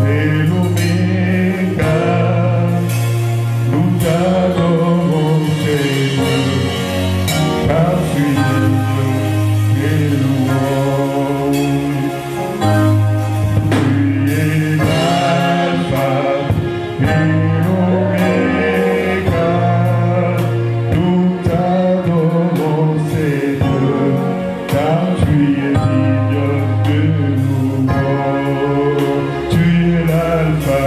et l'Oméga, nous t'adorons Seigneur, car tu es Dieu et louange. Tu es l'alpha et l'Oméga, nous t'adorons Seigneur, car tu es digne de louange. Tu es l'alpha.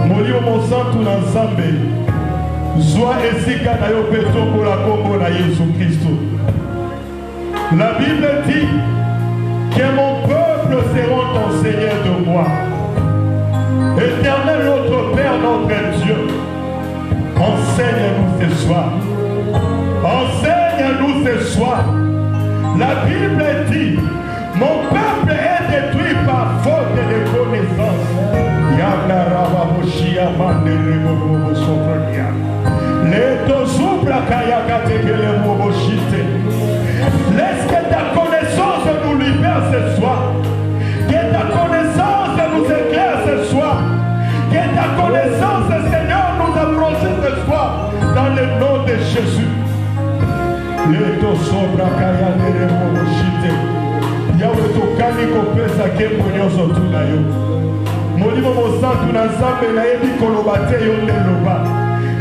Molio Monsanto na Nzambe Zwa esika na yo petombo la kombo na Jésus Christ. La Bible dit que mon peuple sera enseigné de moi. Éternel notre Père, notre Dieu, enseigne-nous ce soir. Enseigne-nous ce soir. La Bible dit, mon peuple est détruit par faute de connaissance. Laisse que ta connaissance nous libère ce soir. Que ta connaissance nous éclaire ce soir. Que ta connaissance, Seigneur, nous approche ce soir. Dans le nom de Jésus. Yahweh tokani kopesa kembo nyonso tuna yo. Molimo mosantu na Nzambe na yebi koloba te yo nde loba.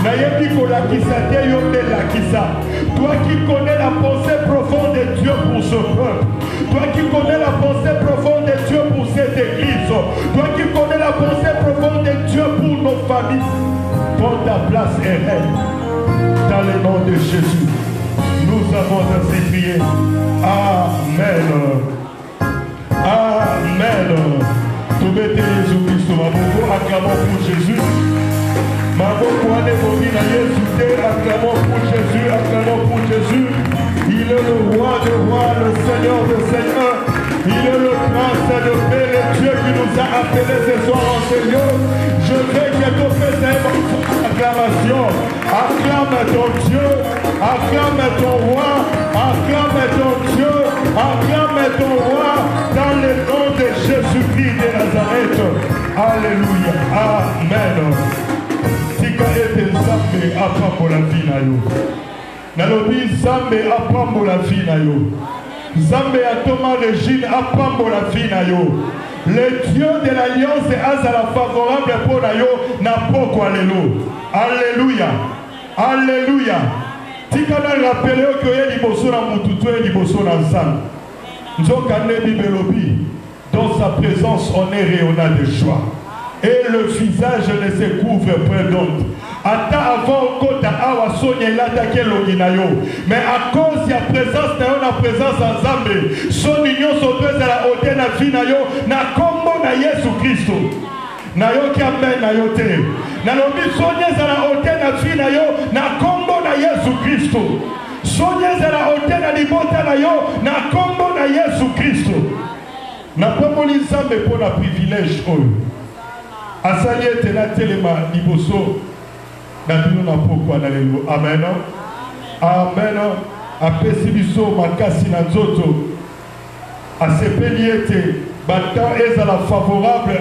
Na yebi kolakisa te yo nde lakisa. Toi qui connais la pensée profonde de Dieu pour ce peuple. Toi qui connais la pensée profonde de Dieu pour cette église. Toi qui connais la pensée profonde de Dieu pour nos familles. Prends ta place et règne. Dans le nom de Jésus. Nous avons ainsi prié. Amen. Amen. Tout mettez Jésus-Christ, Maboko, acclamons pour Jésus. Maboko, Anébobi, Jésus, acclamons pour Jésus, acclamons pour Jésus. Il est le roi des rois, le Seigneur des seigneurs. Il est le prince de paix, le Dieu qui nous a appelés ce soir en Seigneur. Je veux que tu fasses une acclamation. Acclame ton Dieu, acclame ton roi, acclame ton Dieu, acclame ton roi dans le nom de Jésus-Christ de Nazareth. Alléluia. Amen. Tika ete Nzambe apambola vie na yo. Nalobi Nzambe apambola vie na yo. Nzambe atoma régine apambola vie na yo. Le Dieu de l'alliance azala favorable pour na yo na poko alléluia. Alléluia. Alléluia. Tika na rappelé que ye liboso na mututu ye liboso na Nzambe. Nzoka ne bibelobi. Dans sa présence on est rayonnant de joie. Et le visage ne se couvre point d'honte. Ata avant kota awa sonya l'attaqué l'oginayo. Mais à cause de la présence de la présence en Zambé, son union s'oppose à la hauteur de la vie na yo, na combo na Jésus Christ. Na yo qui amène na yo te. Na lobi sonya à la hauteur de la vie na yo, na combo na Jésus Christ. Sonya à la hauteur na libota na yo, na combo na Jésus Christ. Na pomoli Zambé pour la privilège oyo. Asali ete na telema liboso na bino na poko na lelo. Amen. Amen. Apesi biso makasi na nzoto. Asepeli ete bata ezala favorable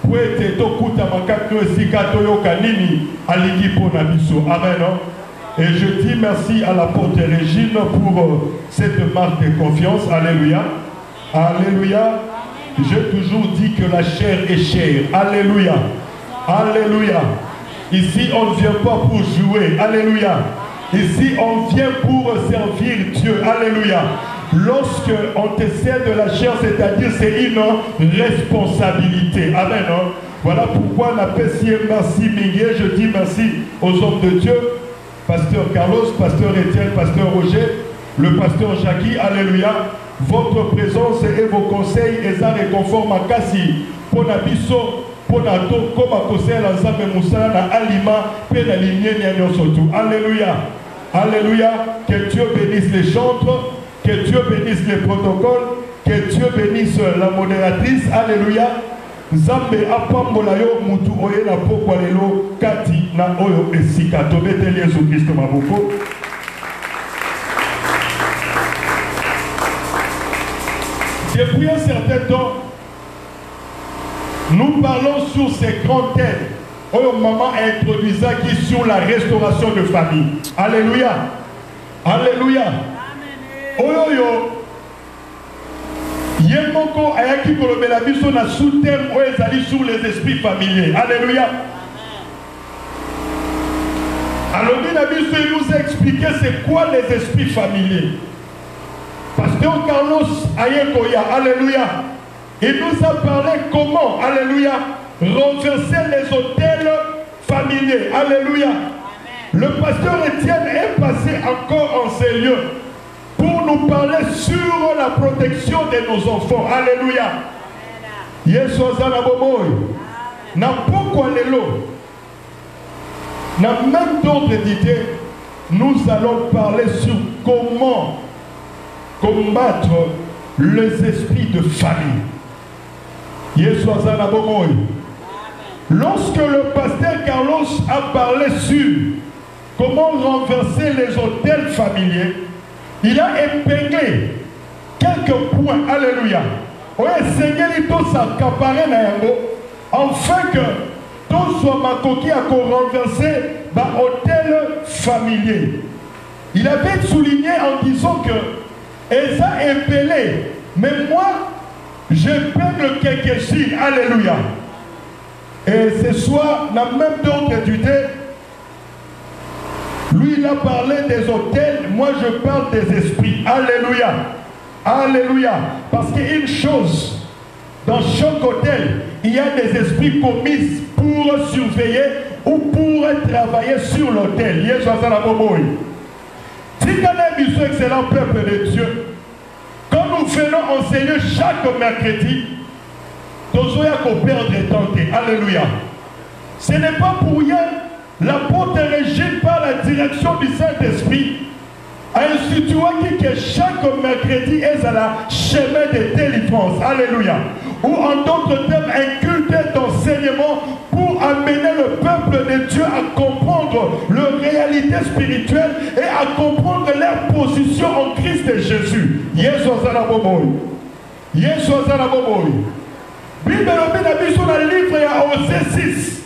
po ete tokuta makaki esika toyoka nini alingi mpo na biso. Amen. Et je dis merci à l'apôtre Régine pour cette marque de confiance. Alléluia. Alléluia. J'ai toujours dit que la chair est chère. Alléluia. Alléluia. Ici, on ne vient pas pour jouer. Alléluia. Ici, on vient pour servir Dieu. Alléluia. Lorsque on te sert de la chair, c'est-à-dire c'est une responsabilité. Amen. Voilà pourquoi on appelle merci Miguel. Je dis merci aux hommes de Dieu. Pasteur Carlos, Pasteur Étienne, Pasteur Roger, le Pasteur Jackie. Alléluia. Votre présence et vos conseils et un réconfort makasi pour nabiso pour nato comme à conseil l'ensemble Moussa na alima pe na lumière nyanyo surtout. Alléluia. Alléluia. Que Dieu bénisse les chantres, que Dieu bénisse les protocoles, que Dieu bénisse la modératrice. Alléluia. Zambe apambola yo mutu oye na poko lelo kati na oyo esika to beteli Jésus Christ maboko. Depuis un certain temps, nous parlons sur ces grands thèmes. Oh, maman a introduit ça qui est sur la restauration de famille. Alléluia. Alléluia. Oh, yo, yo. Yemoko ayaki kolobela biso na sous-thème oyo ezali sur les esprits familiers. Alléluia. Alors il nous a expliqué c'est quoi les esprits familiers. Pasteur Carlos Ayekoya, alléluia, il nous a parlé comment, alléluia, renverser les autels familiers, alléluia. Le pasteur Étienne est passé encore en ces lieux pour nous parler sur la protection de nos enfants, alléluia. Yesu azana bomoy, na poko lelo. Dans même d'autres idées, nous allons parler sur comment combattre les esprits de famille. Yesu azana bomoy. Lorsque le pasteur Carlos a parlé sur comment renverser les autels familiers, il a épinglé quelques points, alléluia. Seigneur, afin que tout soit makoki à renverser l'hôtel familier. Il avait souligné en disant que Esa est pelé, mais moi j'épingle quelques-unes, alléluia. Et ce soir, dans même d'autres études, lui il a parlé des hôtels, moi je parle des esprits, alléluia. Alléluia. Parce qu'une chose, dans chaque hôtel, il y a des esprits commis pour surveiller ou pour travailler sur l'hôtel. Yesu azala bomoy. Si nous avons excellent peuple de Dieu, quand nous venons enseigner chaque mercredi, nous allons perdre tenté. Alléluia. Ce n'est pas pour rien l'apôtre régime par la direction du Saint-Esprit a institué que chaque mercredi est à la chemin de délivrance. Alléluia. Ou en d'autres termes, un culte d'enseignement pour amener le peuple de Dieu à comprendre leur réalité spirituelle et à comprendre leur position en Christ Jésus. Yesu azala bomoy. Yesu azala bomoy. Bible na biso na livre ya Osée 6.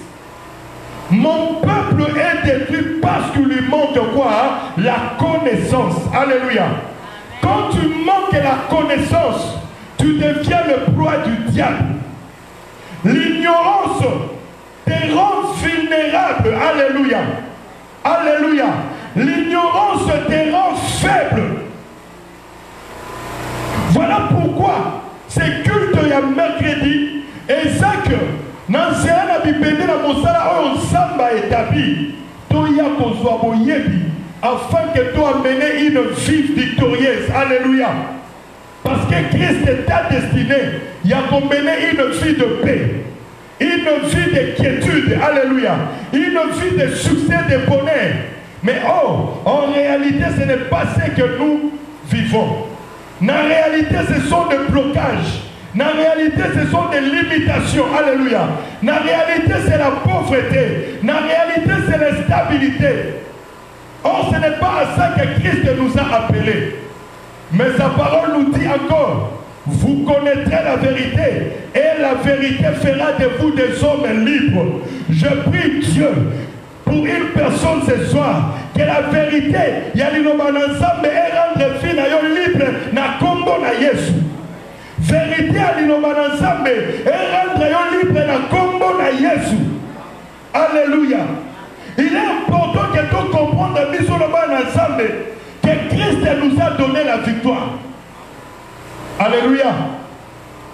Mon peuple est détruit parce qu'il lui manque quoi? La connaissance. Alléluia. Quand tu manques la connaissance, tu deviens le proie du diable. L'ignorance te rend vulnérable. Alléluia. Alléluia. L'ignorance te rend faible. Voilà pourquoi c'est culte il y a mercredi et ça que Nansea na bipende na mosala oyo samba établi toya kozwa boyebi afin que tu amener une vie victorieuse. Alléluia. Parce que Christ t'a destiné il y a qu'on mener une vie de paix, une vie de quiétude. Alléluia. Une vie de succès, de bonheur. Mais en réalité ce n'est pas ce que nous vivons. En réalité ce sont des blocages. En réalité, ce sont des limitations. Alléluia. En réalité, c'est la pauvreté. En réalité, c'est l'instabilité. Or, ce n'est pas à ça que Christ nous a appelés. Mais sa parole nous dit encore, vous connaîtrez la vérité et la vérité fera de vous des hommes libres. Je prie Dieu pour une personne ce soir, que la vérité, il y a l'inomanensemble et rendre vie à libre na combo na Yesu. Vérité à l'inomanensemble et rendre libre na combo na Yesu. Alléluia. Il est important que tu comprennes ensemble que Christ nous a donné la victoire. Alléluia.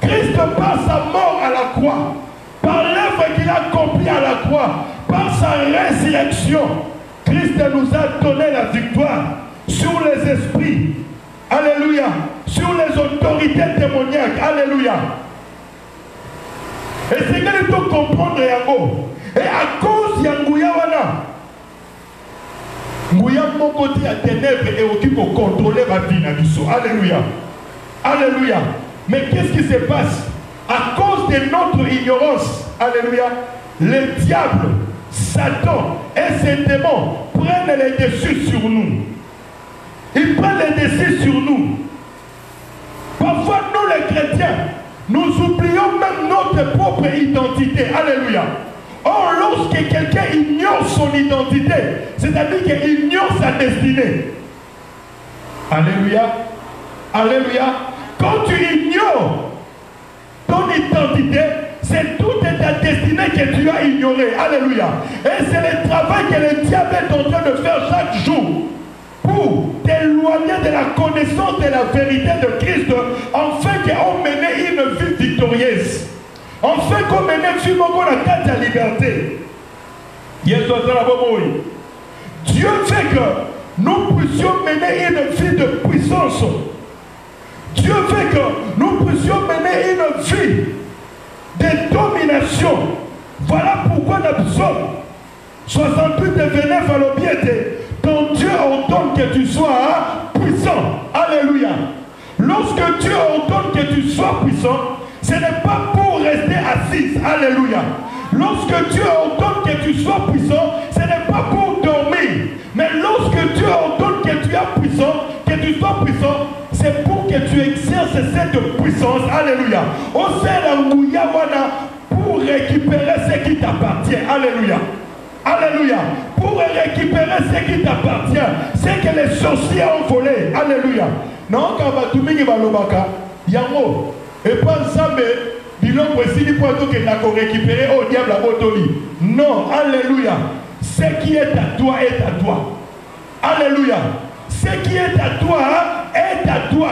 Christ par sa mort à la croix, par l'œuvre qu'il a accomplie à la croix, par sa résurrection, Christ nous a donné la victoire sur les esprits. Alléluia. Sur les autorités démoniaques. Alléluia. Et c'est que nous devons comprendre Yango. Et à cause de Yangouyana, Ngouya mon côté à ténèbres et qui pour contrôler ma vie. Alléluia. Alléluia. Mais qu'est-ce qui se passe? À cause de notre ignorance, alléluia, le diable, Satan et ses démons prennent les dessus sur nous. Ils prennent les dessus sur nous. Parfois, nous les chrétiens, nous oublions même notre propre identité. Alléluia. Or, lorsque quelqu'un ignore son identité, c'est-à-dire qu'il ignore sa destinée. Alléluia. Alléluia. Quand tu ignores ton identité, c'est toute ta destinée que tu as ignorée. Alléluia. Et c'est le travail que le diable est en train de faire chaque jour pour t'éloigner de la connaissance de la vérité de Christ, afin qu'on mène une vie victorieuse. Enfin qu'on mène une vie qui a la liberté. Dieu fait que nous puissions mener une vie de puissance. Dieu veut que nous puissions mener une vie de domination. Voilà pourquoi dans Psaume 68 et 29 à l'objet, ton Dieu ordonne que tu sois puissant. Alléluia. Lorsque Dieu ordonne que tu sois puissant, ce n'est pas pour rester assis. Alléluia. Lorsque Dieu ordonne que tu sois puissant, ce n'est pas pour dormir. Mais lorsque Dieu ordonne que tu es puissant, que tu sois puissant, c'est pour que tu exerces cette puissance. Alléluia. Au sein de pour récupérer ce qui t'appartient. Alléluia. Alléluia. Pour récupérer ce qui t'appartient, c'est que les sorciers ont volé. Alléluia. Non, quand tu m'as balobaka, yango, et pas ensemble, biloko esili pour que tu as récupéré au diable à Botoli. Non, alléluia. Ce qui est à toi est à toi. Alléluia. Ce qui est à toi est à toi.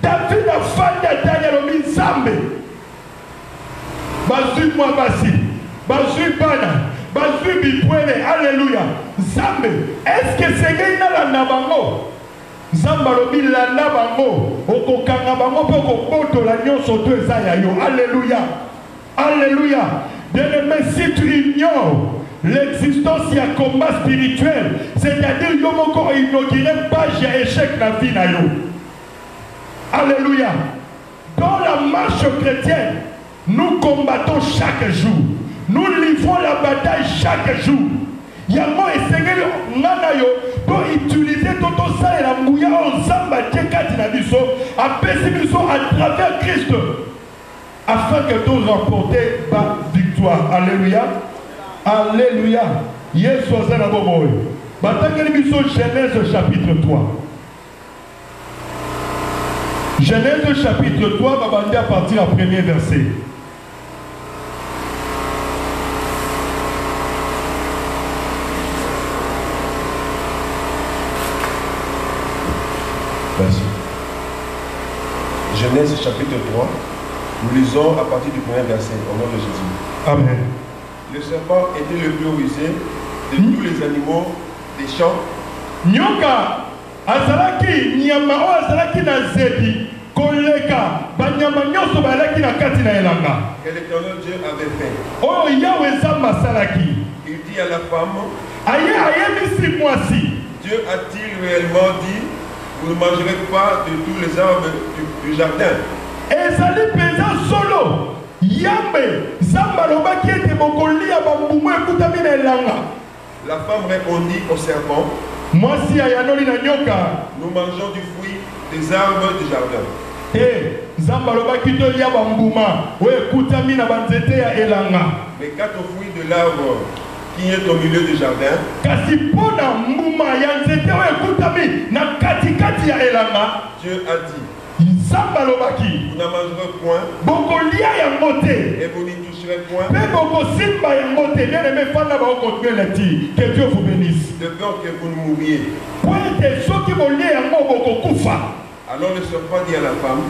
David a fait Daniel au Minsambe. Basu moi basi. Basu bana. Basu bipwele. Alléluia. Zambe. Est-ce que c'est gagné la nabango? Zamba lobi la nabango. Okokanga bango poko poto la nyon soto ezayayo. Alléluia. Alléluia. Bien-aimé, si tu ignores l'existence, il y a combat spirituel. C'est-à-dire, il y a inauguré page et échec dans la vie. Alléluia. Dans la marche chrétienne, nous combattons chaque jour. Nous livrons la bataille chaque jour. Il y a moi et Seigneur, pour utiliser tout ça et la mouilla en samba, à travers Christ, afin que tu remportes ta victoire. Alléluia. Alléluia. Yes, Sozana Boboy. Genèse chapitre 3. Genèse chapitre 3 va bander à partir du premier verset. Merci. Genèse chapitre 3. Nous lisons à partir du premier verset au nom de Jésus. Amen. Le serpent était le plus rusé de tous les animaux des champs. Nyoka azalaki nyama o azalaki na zedi koleka banyama nyonso balaki na kati na elanga. Que l'Éternel Dieu avait fait. Oh Yahweh zamba salaki. Il dit à la femme, ayebisi mwasi. Dieu a-t-il réellement dit, vous ne mangerez pas de tous les arbres du jardin? Ezali peza solo. Yambe zamba lobaki ete bokolia bambumu ekutami na elanga. La femme répondit au serpent, mwasi ayanoli na nyoka, nous mangeons du fruit des arbres du jardin. Zamba lobaki tolia bambuma o ekutami na banzete ya elanga. Mais quant au fruit de l'arbre qui est au milieu du jardin, kasi pona mbuma ya nzete o ekutami na katikati ya elanga, Dieu a dit, Zamba lobaki, vous n'en mangerez point, bokolia yango te, et vous n'y toucherez point, mais bokosimba yango te. Bien aimé, fanda bakokontinue leti. Que Dieu vous bénisse. de peur que vous ne mouriez. Pointe soki bolia yango bokokufa. Alors le serpent dit à la femme,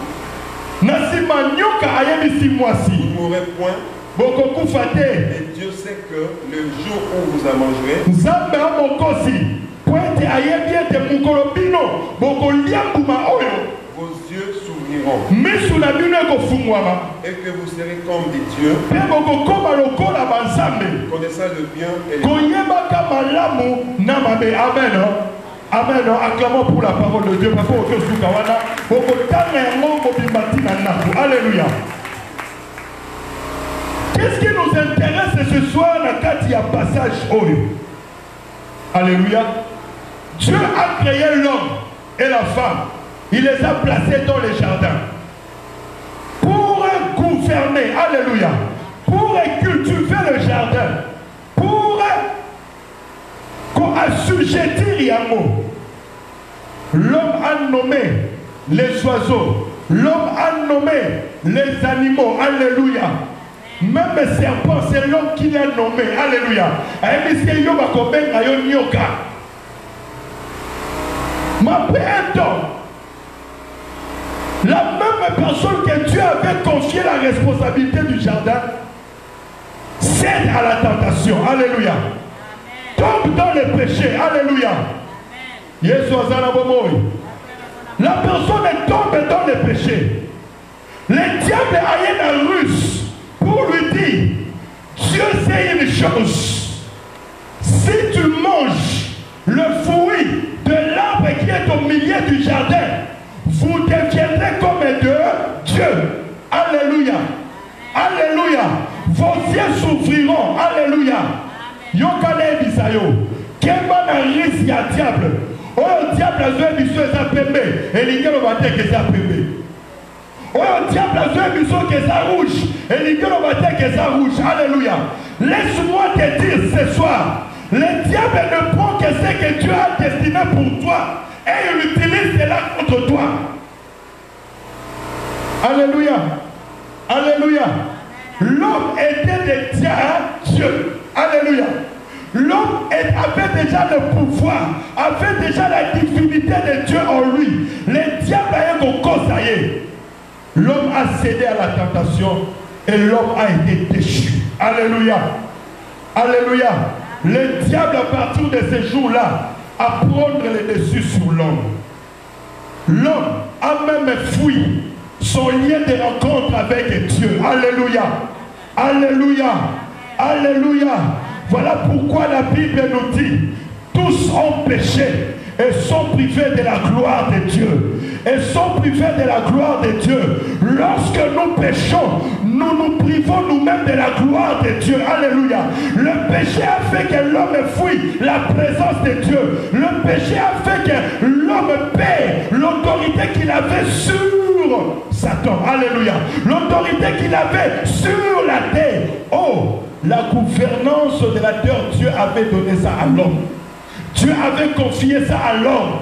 nasima nyoka ayebisi mwasi, vous ne mourrez point, bokokufa te. et Dieu sait que le jour où vous en mangerez, Nzambe amokosi pointe ayebi ete mukolo bino bokolia mbuma oyo, vos yeux s'ouvriront, misu na bino ekofungwama, et que vous serez comme des dieux, mpe bokokoma lokola banzambe, connaissant le bien et le mal. koyebaka malamu na mabe. Amen. Amen. Acclamons pour la parole de Dieu. Parce que suka wana bokotanga yango bobimati na naku. Alléluia. Qu'est-ce qui nous intéresse ce soir na kati ya passage oyo? Alléluia. Dieu a créé l'homme et la femme. Il les a placés dans les jardins pour gouverner. Alléluia. Pour cultiver le jardin. Pour assujettir yango. L'homme a nommé les oiseaux, L'homme a nommé les animaux. Alléluia. Même les serpents, c'est l'homme qui l'a nommé. Alléluia. Mais après un temps, la même personne que Dieu avait confié la responsabilité du jardin cède à la tentation. Alléluia. Tombe dans le péché. Alléluia. La personne tombe dans le péché. Le diable a une ruse pour lui dire, Dieu sait une chose. Si tu manges le fruit de l'arbre qui est au milieu du jardin, vous deviendrez comme de Dieu. Alléluia. Alléluia. Vos yeux s'ouvriront. Alléluia. Yokane bisayo. Kemba na risque ya diable. Oh diable a joué biso eza pembe. Et l'ingélo va dire que c'est pembe. Oh diable a joué biso que c'est rouge. Et l'ingélo va dire que c'est rouge. Alléluia. Laisse-moi te dire ce soir. Le diable ne prend que ce que Dieu a destiné pour toi. Et il utilise cela contre toi. Alléluia. Alléluia. L'homme était dédié à Dieu. Alléluia. L'homme avait déjà le pouvoir, avait déjà la divinité de Dieu en lui. Le diable a un conseiller. L'homme a cédé à la tentation et l'homme a été déchu. Alléluia. Alléluia. Le diable à partir de ce jour-là a prendre le dessus sur l'homme. L'homme a même fui son lien de rencontre avec Dieu. Alléluia. Alléluia. Alléluia. Voilà pourquoi la Bible nous dit, tous ont péché et sont privés de la gloire de Dieu. Et sont privés de la gloire de Dieu. Lorsque nous péchons, nous nous privons nous-mêmes de la gloire de Dieu. Alléluia. Le péché a fait que l'homme fuit la présence de Dieu. Le péché a fait que l'homme perd l'autorité qu'il avait sur Satan. Alléluia. L'autorité qu'il avait sur la terre. Oh, la gouvernance de la terre, Dieu avait donné ça à l'homme. Dieu avait confié ça à l'homme.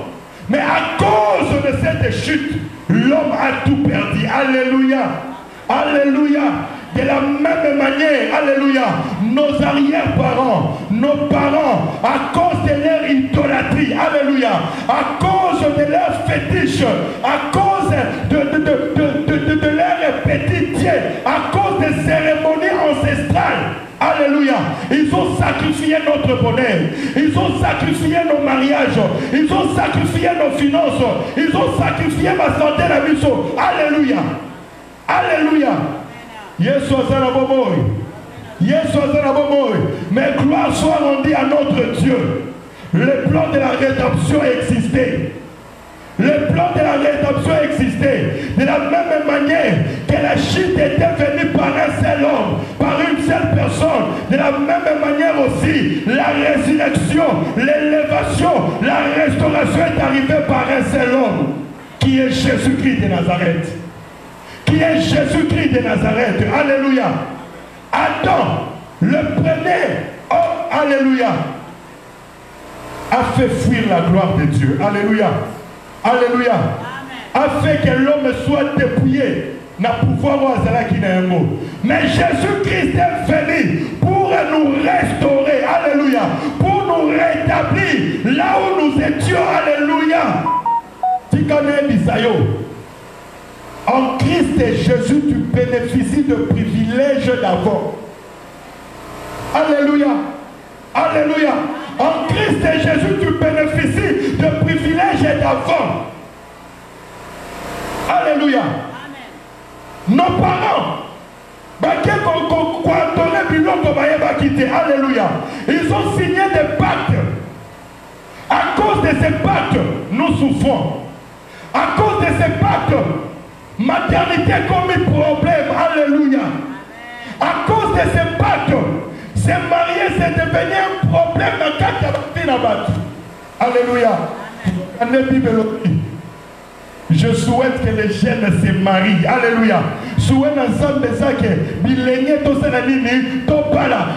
Mais à cause de cette chute, l'homme a tout perdu. Alléluia. Alléluia. De la même manière, alléluia, nos arrière-parents, nos parents, à cause de leur idolâtrie, alléluia, à cause de leur fétiche, à cause de leur petit Dieu, à cause des cérémonies ancestrales, alléluia, ils ont sacrifié notre bonheur, ils ont sacrifié nos mariages, ils ont sacrifié nos finances, ils ont sacrifié ma santé, la mission, alléluia, alléluia. Yesu azana bomoy. Yesu azana bomoy. Mais gloire soit rendue à notre Dieu. Le plan de la rédemption existait. Le plan de la rédemption existait. De la même manière que la chute était venue par un seul homme, par une seule personne. De la même manière aussi, la résurrection, l'élévation, la restauration est arrivée par un seul homme, qui est Jésus-Christ de Nazareth. Qui est Jésus-Christ de Nazareth. Alléluia. Adam, le premier, oh, alléluia, a fait fuir la gloire de Dieu. Alléluia. Alléluia. Amen. A fait que l'homme soit dépouillé. N'a pouvoir au hasard qui n'a un mot. Mais Jésus-Christ est venu pour nous restaurer. Alléluia. Pour nous rétablir là où nous étions. Alléluia. En Christ et Jésus, tu bénéficies de privilèges d'avant. Alléluia. Alléluia. En Christ et Jésus, tu bénéficies de privilèges d'avant. Alléluia. Nos parents, alléluia, ils ont signé des pactes. À cause de ces pactes, nous souffrons. À cause de ces pactes, maternité comme un problème. Alléluia. À cause de ces pactes, se marier, c'est devenu un problème dans quatre. Alléluia. Je souhaite que les jeunes se marient. Alléluia.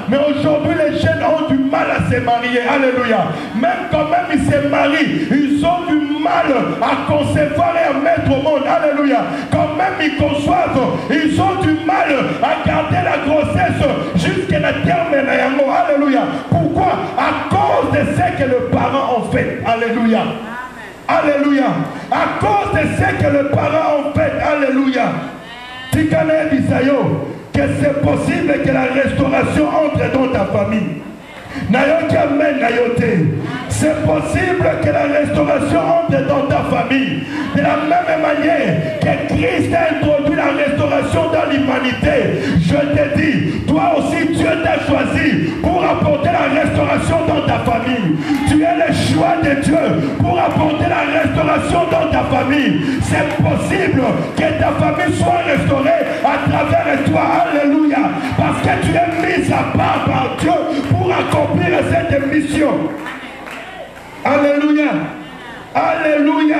Mais aujourd'hui, les jeunes ont du mal à se se marier. Alléluia. Même quand même ils se marient, ils ont du mal à concevoir et à mettre au monde. Alléluia. Quand même ils conçoivent, ils ont du mal à garder la grossesse jusqu'à la terme. Alléluia. Pourquoi? À cause de ce que le parent ont fait. Alléluia. Alléluia. À cause de ce que le parent ont fait. Alléluia. Tikane Bisayo, que c'est possible que la restauration entre dans ta famille. C'est possible que la restauration entre dans ta famille. De la même manière que Christ a introduit la restauration dans l'humanité, je te dis, toi aussi Dieu t'a choisi pour apporter la restauration dans ta famille. Tu es le choix de Dieu pour apporter la restauration dans ta famille. C'est possible que ta famille soit restaurée à travers toi. Alléluia. Parce que tu es mis à part par Dieu pour accomplir cette mission. Alléluia. Alléluia.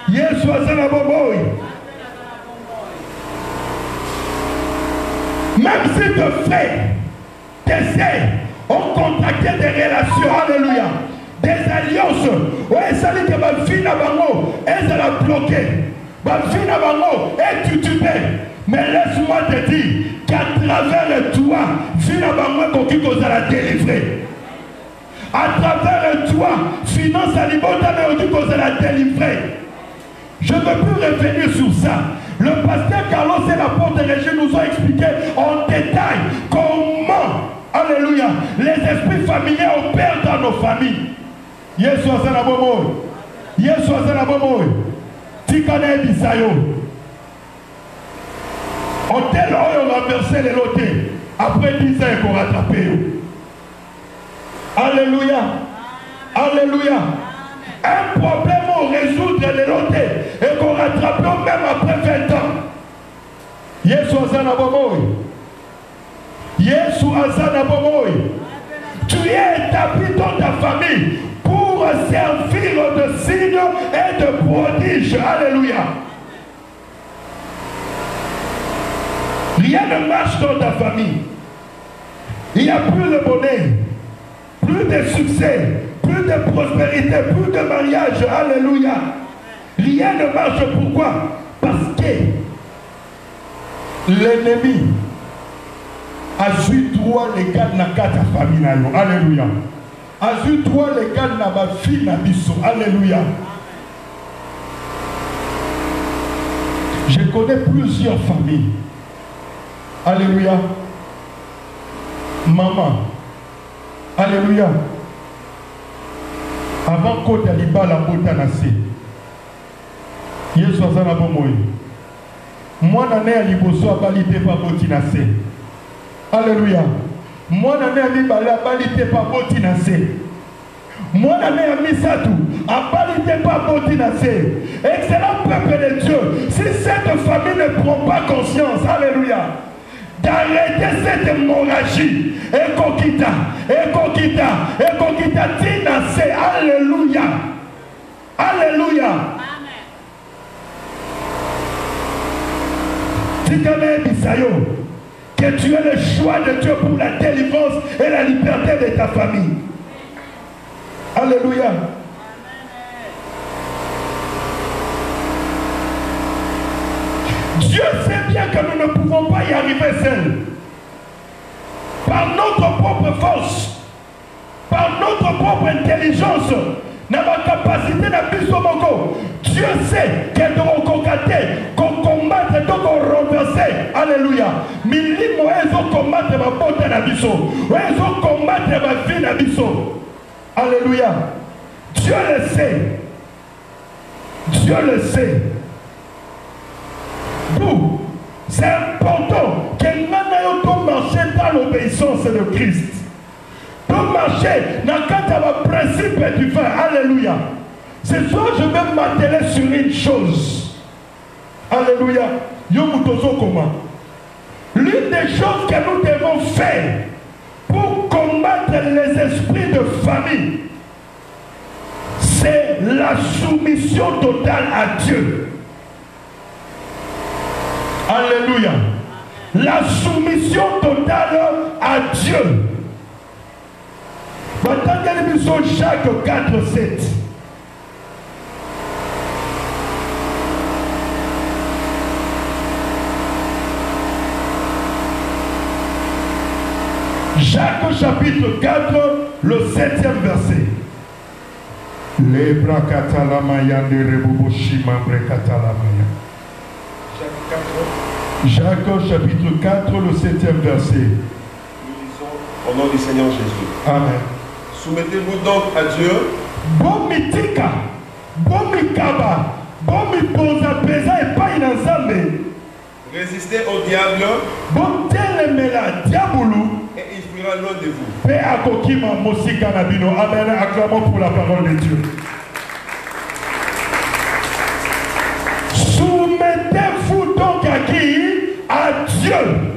Yesu azana boboy. Même si tes frères, tes sœurs ont contracté des relations, alléluia, des alliances, ouais, ça dit que ma fille n'a pas mot, elle a bloqué. Ma fille n'a pas mot, elle tutubé. Mais laisse-moi te dire qu'à travers toi, fille n'a pas mot qui cause à la délivrer. À travers toi, finance à l'immobilier qui cause à la délivrer. Je ne veux plus revenir sur ça. Le pasteur Carlos et l'apôtre Régis nous ont expliqué en détail comment, alléluia, les esprits familiers opèrent dans nos familles. Yesu azana bomoy. Yesu azana bomoy. Tikane bisayo. On tel on a renversé les lotés. Après 10 ans, il faut rattraper. Alléluia. Alléluia. Un problème on résoudre les lotés et qu'on rattrape même après 20 ans. Yesu azana bomoy. Yesu azana bomoy. Tu es établi dans ta famille pour servir de signe et de prodige. Alléluia. Rien ne marche dans ta famille. Il n'y a plus de bonheur, plus de succès, plus de prospérité, plus de mariage. Alléluia. Rien ne marche. Pourquoi? Parce que l'ennemi a joué droit légal dans ta famille. Alléluia. A joué droit légal dans ma fille. Alléluia. Je connais plusieurs familles. Alléluia. Maman. Alléluia. Avant qu'on ait la botanase. Yesu azana bomoy. Moi nané à liboso a balité pas botinase. Alléluia. Moi nané à libala balité pas botinase. Moi nané à misatu a balité pas botinase. Excellent peuple de Dieu. Si cette famille ne prend pas conscience, alléluia, d'arrêter cette hémorragie, ekokita, tinase, alléluia, alléluia. Tikane bisayo, que tu es le choix de Dieu pour la délivrance et la liberté de ta famille. Alléluia. Dieu sait bien que nous ne pouvons pas y arriver seuls. Par notre propre force, par notre propre intelligence, dans ma capacité de bisomoko, Dieu sait que nous qu'on combattre, qu'on renverser. Alléluia. Milimo ezo combattre ma porte na biso. Ezo combattre ma vie na biso. Alléluia. Dieu le sait. Dieu le sait. D'où c'est important que nous marchions dans l'obéissance de Christ. Nous marcher dans le principe du vin. Alléluia. Ce soir, je vais m'atteler sur une chose. Alléluia. L'une des choses que nous devons faire pour combattre les esprits de famille, c'est la soumission totale à Dieu. Alléluia. La soumission totale à Dieu. Batangeli biso Jacques 4, 7. Jacques chapitre 4, le 7e verset. Lebra katalamaya de reboboshima brekatalamaya. Jacques chapitre 4, le 7e verset. Nous lisons au nom du Seigneur Jésus. Amen. Soumettez-vous donc à Dieu. Bon mitika, bon mikaba, bon miposa pesa et pas inazame. Résistez au diable. Bon telemela diaboulou. Et il fuira loin de vous. Pe akokima mosika na bino. Amen. Acclamons pour la parole de Dieu. Soumettez-vous donc à qui? À Dieu.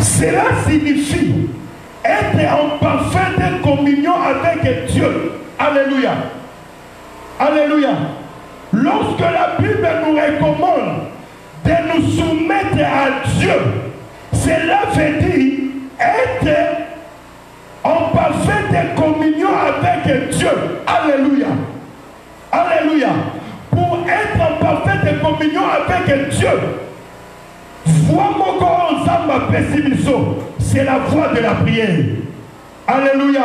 Cela signifie être en parfaite communion avec Dieu. Alléluia. Alléluia. Lorsque la Bible nous recommande de nous soumettre à Dieu, cela veut dire être en parfaite communion avec Dieu. Alléluia. Alléluia. Pour être en parfaite communion avec Dieu, c'est la voie de la prière. Alléluia.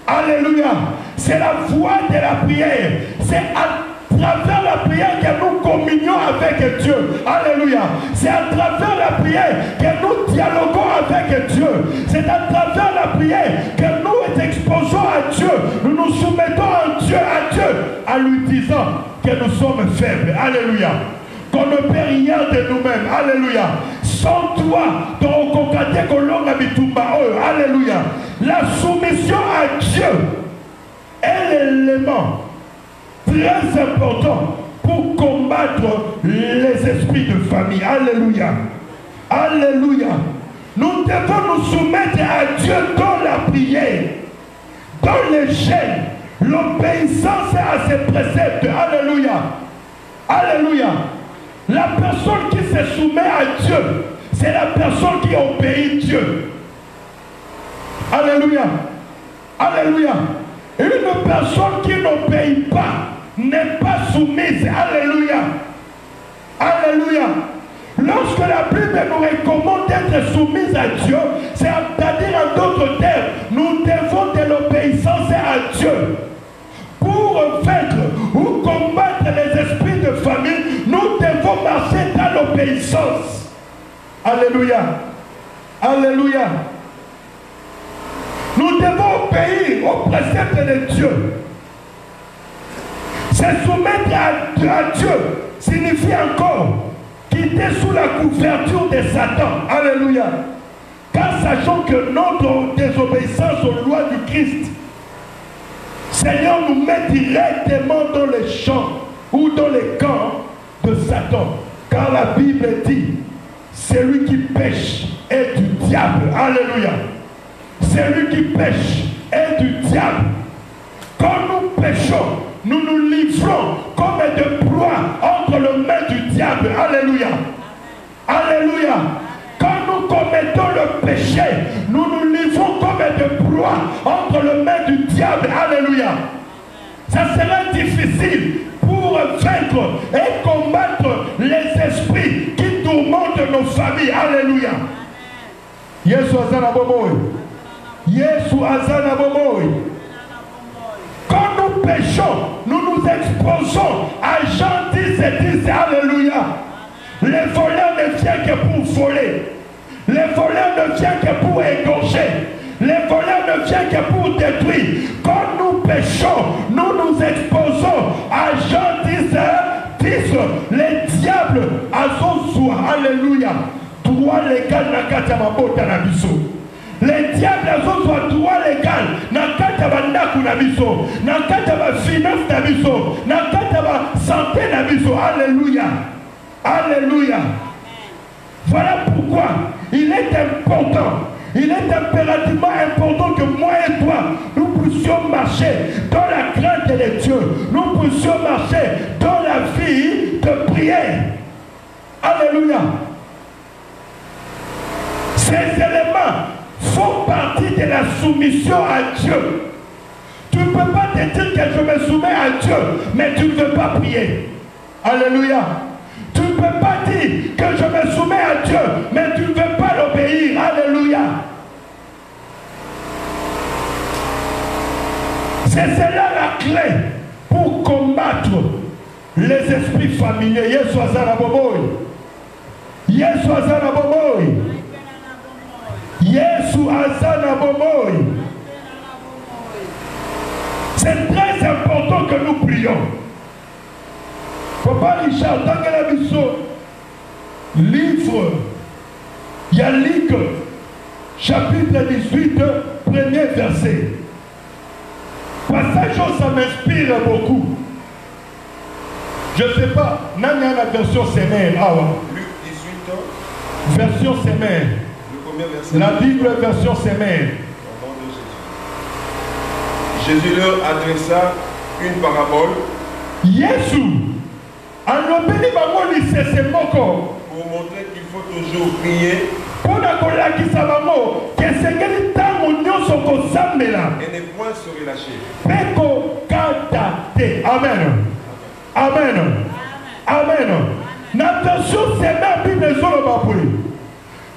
Alléluia. C'est la voie de la prière. C'est à travers la prière que nous communions avec Dieu. Alléluia. C'est à travers la prière que nous dialoguons avec Dieu. C'est à travers la prière que nous exposons à Dieu. Nous nous soumettons à Dieu, en lui disant que nous sommes faibles. Alléluia. Qu'on ne peut rien de nous-mêmes. Alléluia. Sans toi, ton kokate kolonga bitumba. Alléluia. La soumission à Dieu est l'élément très important pour combattre les esprits de famille. Alléluia. Alléluia. Nous devons nous soumettre à Dieu dans la prière, dans les chaînes, l'obéissance à ses préceptes. Alléluia. Alléluia. La personne qui se soumet à Dieu, c'est la personne qui obéit Dieu. Alléluia. Alléluia. Une personne qui n'obéit pas n'est pas soumise. Alléluia. Alléluia. Lorsque la Bible nous recommande d'être soumise à Dieu, c'est-à-dire en d'autres termes, nous devons de l'obéissance à Dieu. Pour vaincre ou combattre les esprits de famille, nous devons marcher dans l'obéissance. Alléluia. Alléluia. Nous devons obéir aux préceptes de Dieu. Se soumettre à Dieu signifie encore quitter sous la couverture de Satan. Alléluia. Car sachant que notre désobéissance aux lois du Christ, Seigneur nous met directement dans les champs ou dans les camps de Satan. Car la Bible dit, celui qui pêche est du diable. Alléluia. Celui qui pêche est du diable. Quand nous péchons, nous nous livrons comme de proie entre les mains du diable. Alléluia. Alléluia. Quand nous commettons le péché, nous nous livrons comme de proie entre les mains du diable. Alléluia. Ça sera difficile pour vaincre et combattre les esprits qui tourmentent nos familles. Alléluia. Yesu azana bomoy. Yesu azana bomoy. Quand nous péchons, nous nous exposons à Jean 10 et 10. Alléluia. Les voleurs ne viennent que pour voler. Les voleurs ne viennent que pour égorger. Les voleurs ne viennent que pour détruire. Quand nous péchons, nous nous exposons à Jean 10, 10. Les diables à son soin. Alléluia. Droit légal n'a qu'à t'amabota na biso. Les diables ont droit légal na kata bandaku na biso, na kata ba finance na biso, na kata ba santé na biso. Alléluia. Alléluia. Voilà pourquoi il est important, il est impérativement important que moi et toi, nous puissions marcher dans la crainte de Dieu, nous puissions marcher dans la vie de prière. Alléluia. Ces éléments font partie de la soumission à Dieu. Tu ne peux pas te dire que je me soumets à Dieu, mais tu ne veux pas prier. Alléluia. Tu ne peux pas dire que je me soumets à Dieu, mais tu ne veux pas l'obéir. Alléluia. C'est cela la clé pour combattre les esprits familiers. Yesu azana bomoy. Yesu azana bomoy. Yesu azana bomoy. C'est très important que nous prions. Papa Richard, dans la mission, livre, il y a Luc, chapitre 18, premier verset. Passage où ça m'inspire beaucoup. Je ne sais pas, Nanya la version semaine. Luc 18, version semaine. le premier verset. La Bible version semaine. Jésus leur adressa une parabole. Yesu, alobeli bango lisese moko. Pour montrer qu'il faut toujours prier. Pona kolakisa bango kesengeli ntango nyonso kosambela. Et ne point se relâcher. Mpe kokata te. Amen. Amen. Amen. Na version semaine Bible ezoloba boye.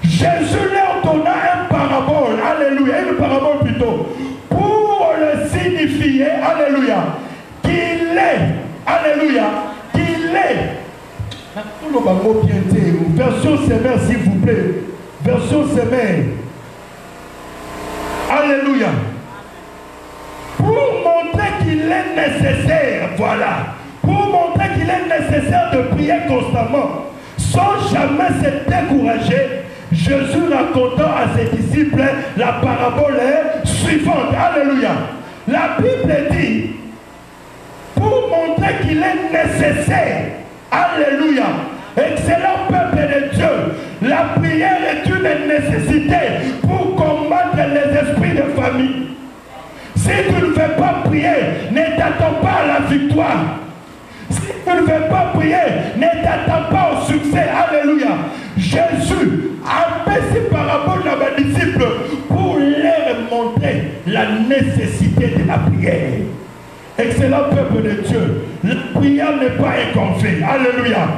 Jésus leur donna une parabole. Alléluia. Une parabole plutôt. Pour le signifier, alléluia, qu'il est, alléluia, qu'il est. Version semaine, s'il vous plaît. Version semaine. Alléluia. Pour montrer qu'il est nécessaire, voilà. Pour montrer qu'il est nécessaire de prier constamment, sans jamais se décourager. Jésus racontant à ses disciples la parabole suivante. Alléluia. La Bible dit, pour montrer qu'il est nécessaire, alléluia, excellent peuple de Dieu, la prière est une nécessité pour combattre les esprits de famille. Si tu ne veux pas prier, ne t'attends pas à la victoire. Si tu ne veux pas prier, ne t'attends pas au succès. Alléluia. Jésus a fait ces paraboles à mes disciples pour leur montrer la nécessité de la prière. Excellent peuple de Dieu, la prière n'est pas un corvée. Alléluia.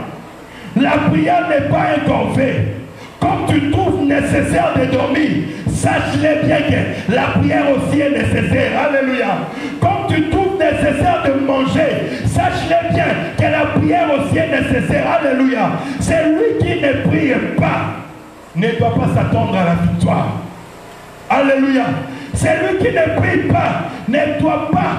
La prière n'est pas un corvée. Comme tu trouves nécessaire de dormir, sache-le bien que la prière aussi est nécessaire. Alléluia. Comme tu trouves nécessaire de manger, sache-le bien que la prière aussi est nécessaire. Alléluia. Celui qui ne prie pas ne doit pas s'attendre à la victoire. Alléluia. Celui qui ne prie pas ne doit pas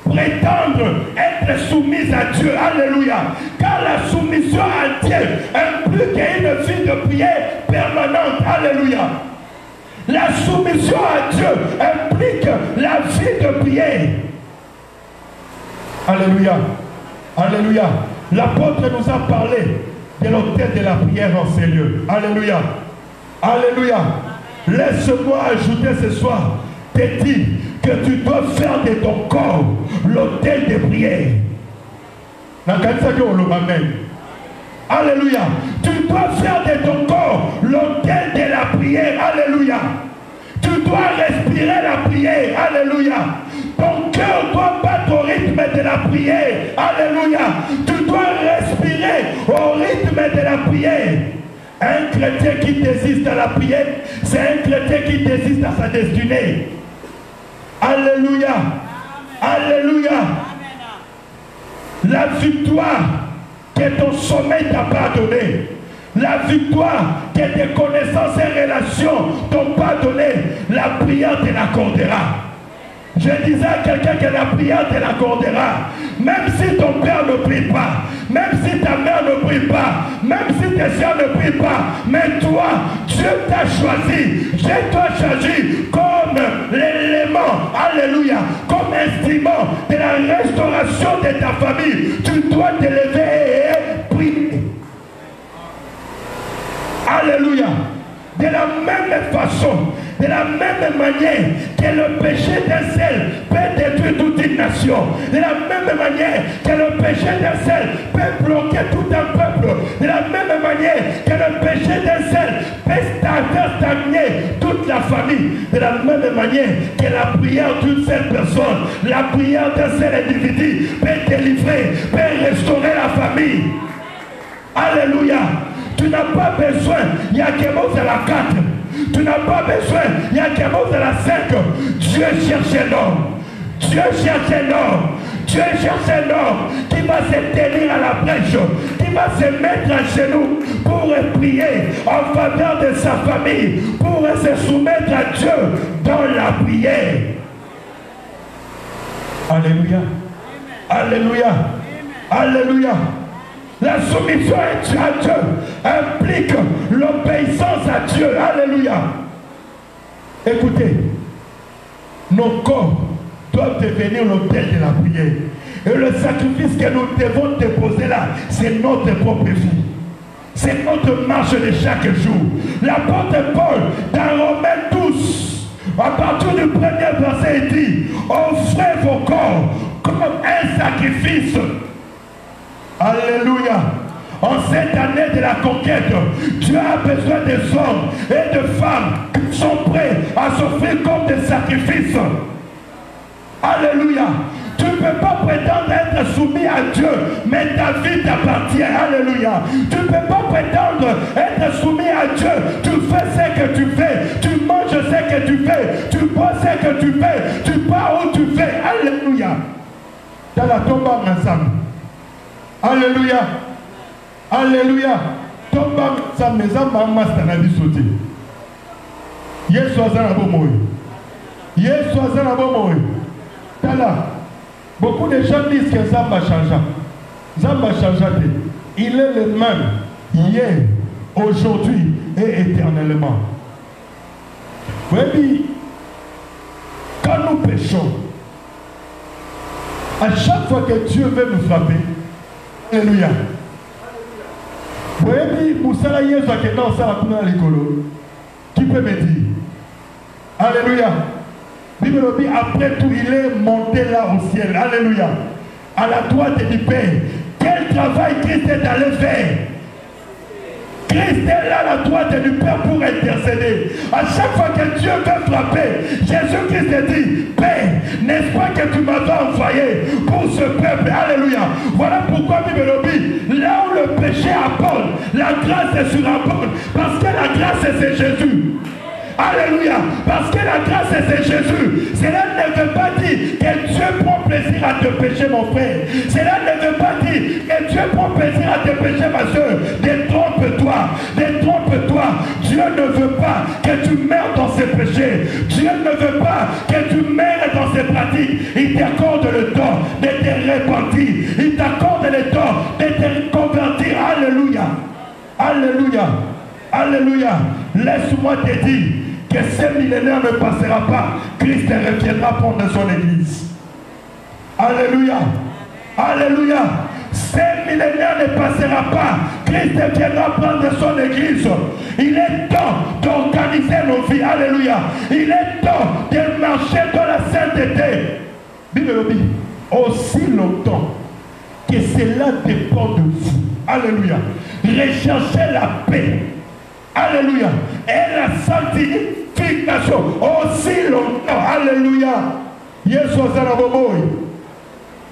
prétendre être soumise à Dieu. Alléluia. Car la soumission à Dieu implique une vie de prière permanente. Alléluia. La soumission à Dieu implique la vie de prière. Alléluia. Alléluia. L'apôtre nous a parlé de l'autel de la prière en ces lieux. Alléluia. Alléluia. Laisse-moi ajouter ce soir, te dire que tu dois faire de ton corps l'autel de prière. Alléluia. Tu dois faire de ton corps l'autel de la prière. Alléluia. Tu dois respirer la prière. Alléluia. Ton cœur doit battre au rythme de la prière. Alléluia. Tu dois respirer au rythme de la prière. Un chrétien qui désiste à la prière, c'est un chrétien qui désiste à sa destinée. Alléluia. Alléluia. La victoire que ton sommeil t'a pas donné, la victoire que tes connaissances et relations t'ont pas donné, la prière te l'accordera. Je disais à quelqu'un que la prière te l'accordera. Même si ton père ne prie pas, même si ta mère ne prie pas, même si tes soeurs ne prient pas, mais toi, Dieu t'a choisi. Dieu t'a choisi comme l'élément, alléluia, comme instrument de la restauration de ta famille. Tu dois te lever et prier. Alléluia. De la même façon, de la même manière que le péché d'un seul peut détruire toute une nation, de la même manière que le péché d'un seul peut bloquer tout un peuple, de la même manière que le péché d'un seul peut a fait stagner toute la famille. De la même manière que la prière d'une seule personne, la prière d'un seul individu peut délivrer, peut restaurer la famille. Alléluia. Tu n'as pas besoin, il y a quelque chose à la 4. Tu n'as pas besoin, il y a quelque chose à la 5. Dieu cherche un homme. Dieu cherche un homme. Dieu cherche un homme qui va se tenir à la brèche, qui va se mettre à genoux pour prier en faveur de sa famille, pour se soumettre à Dieu dans la prière. Alléluia. Alléluia. Alléluia. La soumission à Dieu implique l'obéissance à Dieu. Alléluia. Écoutez, nos corps doivent devenir l'autel de la prière. Et le sacrifice que nous devons déposer là, c'est notre propre vie. C'est notre marche de chaque jour. L'apôtre Paul, dans Romains 12, à partir du premier verset, il dit, offrez vos corps comme un sacrifice. Alléluia. En cette année de la conquête, Dieu a besoin des hommes et de femmes qui sont prêts à s'offrir comme des sacrifices. Alléluia. Tu ne peux pas prétendre être soumis à Dieu, mais ta vie t'appartient. Alléluia. Tu ne peux pas prétendre être soumis à Dieu. Tu fais ce que tu fais. Tu manges ce que tu fais. Tu bois ce que tu fais. Tu pars où tu fais. Alléluia. Dans la tombe ensemble. Alléluia. Alléluia. Tombe ensemble. Mes âmes master na bisoté. Yesu azana bomoy. Yesu azana bomoy. Là, beaucoup de gens disent que Zamba changea. Zamba changea. Il est le même hier, aujourd'hui et éternellement. Oui, quand nous péchons, à chaque fois que Dieu veut nous frapper, alléluia. Oui, Moussala Yesu a été dans ça à l'école. Qui peut me dire? Alléluia. Après tout, il est monté là au ciel. Alléluia. À la droite du Père. Quel travail Christ est allé faire? Christ est là à la droite du Père pour intercéder. À chaque fois que Dieu veut frapper, Jésus-Christ dit, Père, n'est-ce pas que tu m'avais envoyé pour ce peuple? Alléluia. Voilà pourquoi Bible, là où le péché abonde, la grâce est surabonde. Parce que la grâce c'est Jésus. Alléluia. Parce que la grâce c'est Jésus. Cela ne veut pas dire que Dieu prend plaisir à te pécher, mon frère. Cela ne veut pas dire que Dieu prend plaisir à te pécher, ma soeur. Détrompe-toi. Détrompe-toi. Dieu ne veut pas que tu meurs dans ses péchés. Dieu ne veut pas que tu meurs dans ses pratiques. Il t'accorde le temps de te repentir. Il t'accorde le temps de te convertir. Alléluia. Alléluia. Alléluia. Laisse-moi te dire que ce millénaire ne passera pas. Christ reviendra prendre son église. Alléluia. Alléluia. Ce millénaire ne passera pas. Christ viendra prendre son église. Il est temps d'organiser nos vies. Alléluia. Il est temps de marcher dans la sainteté. Bible dit, aussi longtemps que cela dépend de vous. Alléluia. Recherchez la paix. Alléluia. Et la sanctification aussi longtemps. Alléluia. Yesu azana boboy.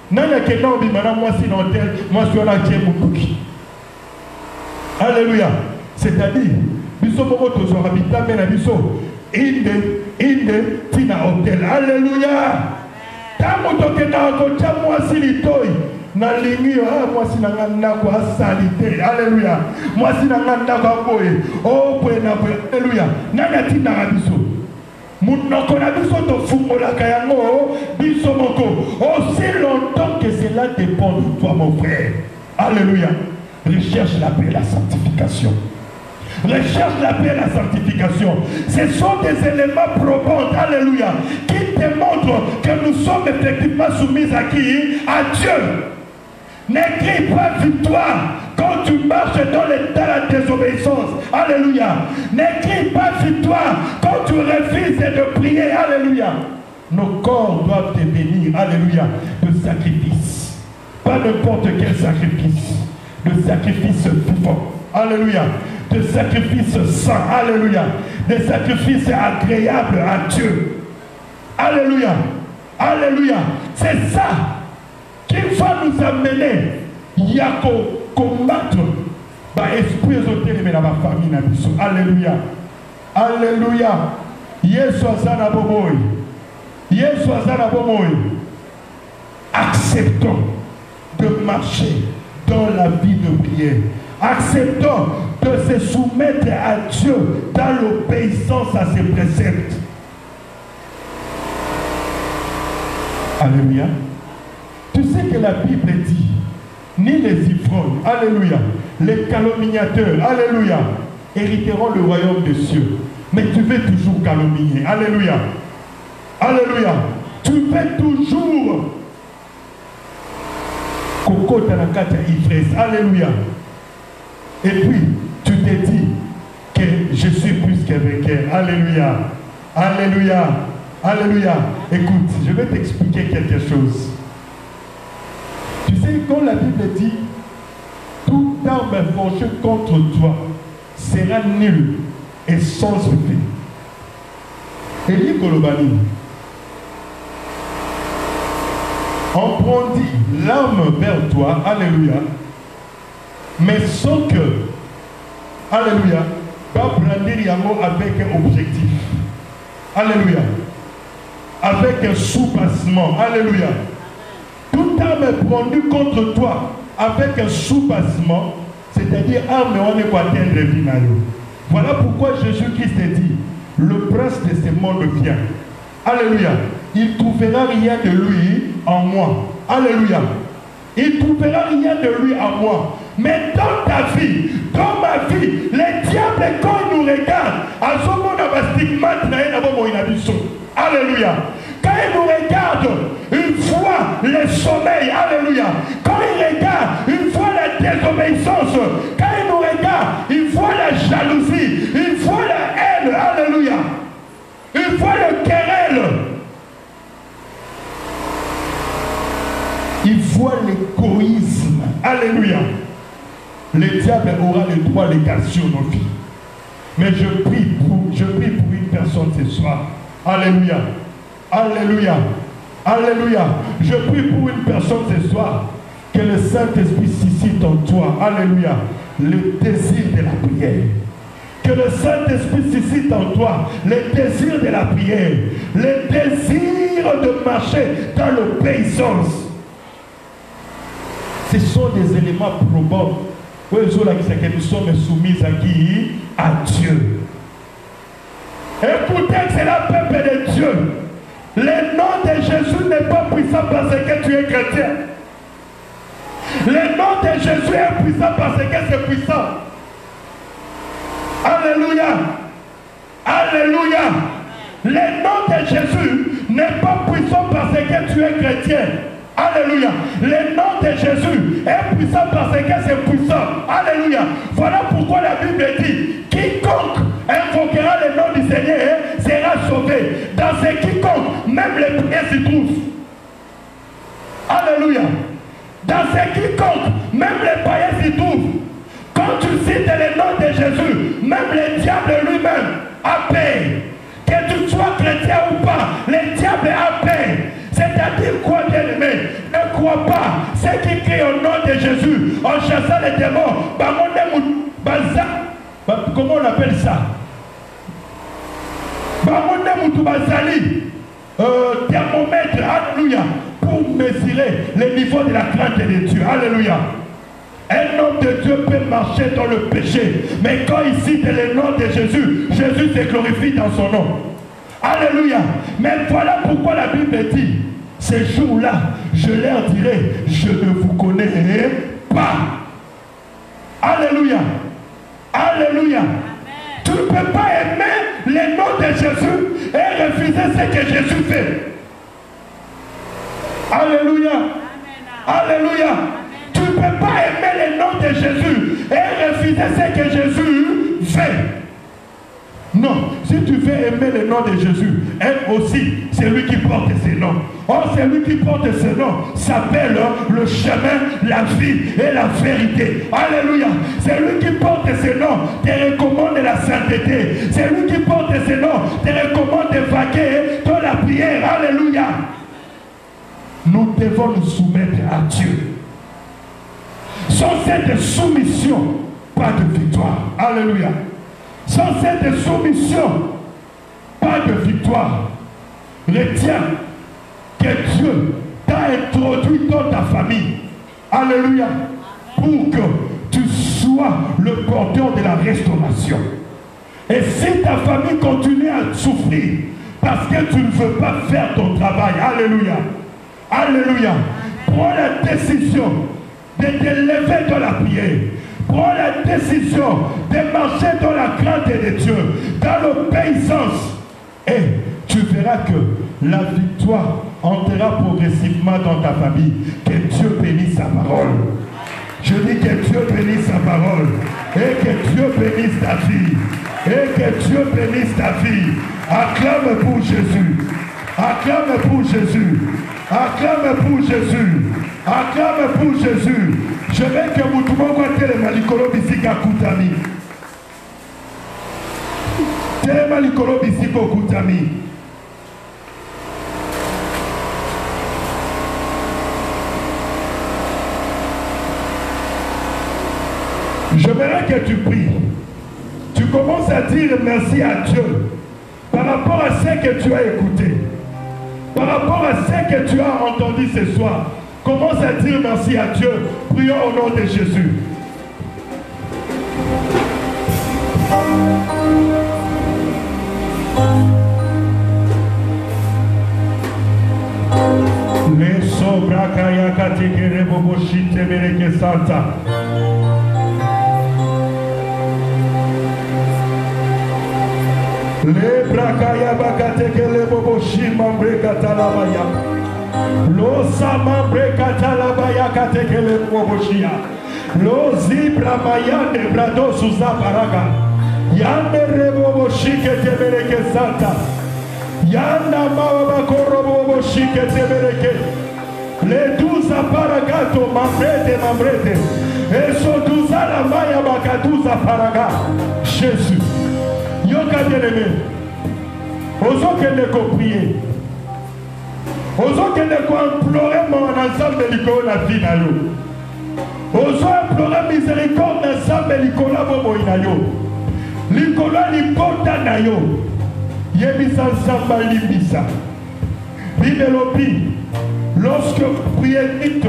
Nana kena obi mana mwasi na hotel, mwasi wana tie mukuki. Alléluia. C'est-à-dire, biso bobo tozo habita mena biso inde tina hotel. Alléluia. Tamu toke na kocha mwasi litoi. Na lingi mwasi na nganda kwa salite. Alléluia. Mwasi na nganda kwa boye. Oh boye na boye. Alléluia. Nana tina biso. Munoko na biso to fungola kayango biso moko. Aussi longtemps que cela dépend de toi, mon frère. Alléluia. Recherche la paix et la sanctification. Recherche la paix et la sanctification. Ce sont des éléments probants, alléluia, qui te montrent que nous sommes effectivement soumis à qui? À Dieu. N'écris pas victoire quand tu marches dans la désobéissance. Alléluia. N'écris pas victoire quand tu refuses de prier. Alléluia. Nos corps doivent devenir, alléluia, de sacrifice. Pas n'importe quel sacrifice. De sacrifice vivant. Alléluia. de sacrifices saints. Alléluia. Des sacrifices agréables à Dieu. Alléluia. Alléluia. C'est ça qui va nous amener à combattre l'esprit ésotérique dans ma famille. Alléluia. Alléluia. Yesu azana bomoy. Yesu azana bomoy. Acceptons de marcher dans la vie de prière. Acceptons de se soumettre à Dieu dans l'obéissance à ses préceptes. Alléluia. Tu sais que la Bible dit, ni les ivrognes, alléluia, les calomniateurs, alléluia, hériteront le royaume des cieux. Mais tu veux toujours calomnier, alléluia. Alléluia. Tu veux toujours Coco Tanakata ivresse, alléluia. Et puis, tu te dis que je suis plus qu'un vainqueur, alléluia. Alléluia. Alléluia. Écoute, je vais t'expliquer quelque chose. Tu sais, quand la Bible dit toute arme forgée contre toi sera nulle et sans effet. Elie Kolobani, on brandit l'arme vers toi, alléluia, mais sans que, alléluia, va brandir Yango avec un objectif, alléluia, avec un sous-bassement, alléluia. Toute arme est brandie contre toi avec un sous-bassement, c'est-à-dire arme on est pour atteindre le binario. Voilà pourquoi Jésus-Christ dit, le prince de ce monde vient. Alléluia. Il ne trouvera rien de lui en moi. Alléluia. Il ne trouvera rien de lui en moi. Mais dans ta vie, dans ma vie, les diables, quand ils nous regardent, à ce moment, on va stigmatiser. Alléluia. Quand ils nous regardent, une fois le sommeil, alléluia. Quand ils regardent, une fois la désobéissance. Quand ils nous regardent, une fois la jalousie, une fois la haine, alléluia. Une fois le querelle. Ils voient l'égoïsme, alléluia. Le diable aura le droit de garder sur nos vies. Mais je prie pour une personne ce soir. Alléluia. Alléluia. Alléluia. Je prie pour une personne ce soir. Que le Saint-Esprit suscite en toi. Alléluia. Le désir de la prière. Que le Saint-Esprit suscite en toi le désir de la prière. Le désir de marcher dans l'obéissance. Ce sont des éléments probants. Que nous sommes soumis à qui? À Dieu. Écoutez que c'est la peuple de Dieu. Le nom de Jésus n'est pas puissant parce que tu es chrétien. Le nom de Jésus est puissant parce que c'est puissant. Alléluia. Alléluia. Le nom de Jésus n'est pas puissant parce que tu es chrétien. Alléluia. Le nom de Jésus est puissant parce que c'est puissant. Alléluia. Voilà pourquoi la Bible dit, quiconque invoquera le nom du Seigneur sera sauvé. Dans ce quiconque, même les prières s'y trouvent. Alléluia. Dans ce quiconque, même les païens s'y trouvent. Quand tu cites le nom de Jésus, même le diable lui-même a peur. Que tu sois chrétien ou pas, le diable a peur. C'est-à-dire quoi, bien-aimé? Ne crois pas. Ceux qui crient au nom de Jésus en chassant les démons, comment on appelle ça? Thermomètre, alléluia, pour mesurer le niveau de la crainte de Dieu. Alléluia. Un homme de Dieu peut marcher dans le péché, mais quand il cite le nom de Jésus, Jésus se glorifie dans son nom. Alléluia. Mais voilà pourquoi la Bible dit, ces jours-là, je leur dirai, je ne vous connais pas. Alléluia. Alléluia. Amen. Tu ne peux pas aimer le nom de Jésus et refuser ce que Jésus fait. Alléluia. Amen. Alléluia. Amen. Tu ne peux pas aimer le nom de Jésus et refuser ce que Jésus fait. Non, si tu veux aimer le nom de Jésus, aime aussi celui qui porte ce nom. Or, celui qui porte ce nom s'appelle le chemin, la vie et la vérité. Alléluia. Celui qui porte ce nom te recommande la sainteté. Celui qui porte ce nom te recommande de vaquer dans la prière. Alléluia. Nous devons nous soumettre à Dieu. Sans cette soumission, pas de victoire. Alléluia. Sans cette soumission, pas de victoire. Retiens que Dieu t'a introduit dans ta famille. Alléluia. Pour que tu sois le porteur de la restauration. Et si ta famille continue à souffrir parce que tu ne veux pas faire ton travail, alléluia. Alléluia. Prends la décision de te lever dans la prière. Prends la décision de marcher dans la crainte de Dieu, dans l'obéissance. Et tu verras que la victoire entrera progressivement dans ta famille. Que Dieu bénisse sa parole. Je dis que Dieu bénisse sa parole. Et que Dieu bénisse ta vie. Et que Dieu bénisse ta vie. Acclame pour Jésus. Acclame pour Jésus. Acclame pour Jésus. Acclame pour Jésus. Je veux que vous tout le monde voyez les malikolo bisika kutami. Les malikolo bisika kutami. J'aimerais que tu pries. Tu commences à dire merci à Dieu par rapport à ce que tu as écouté. Par rapport à ce que tu as entendu ce soir. Commence à dire merci à Dieu. Prions au nom de Jésus. Les sobra kaya katikere bobo shite mereke santa. Le brakaya bakatekele bobo shimambre katalabaya. Lo samambre katalabaya katekele bobo shia. Lo zibra maya de brado suza paraga. Yande rebobo shike tebereke santa. Yanda mawa bakoro bobo shike tebereke. Le 12 aparagato mambrete. Et so 12 la maya bakaduza paraga. Jésus. Yoka bien-aimé, osons qu'elle ne prier, osons qu'elle ne implorer mon ensemble de l'icône la vie na yo, osons implorer miséricorde ensemble de l'icône la bobo na yo, l'icône l'ipota na yo, yebisa samba libisa, bibelobi, lorsque vous priez vite,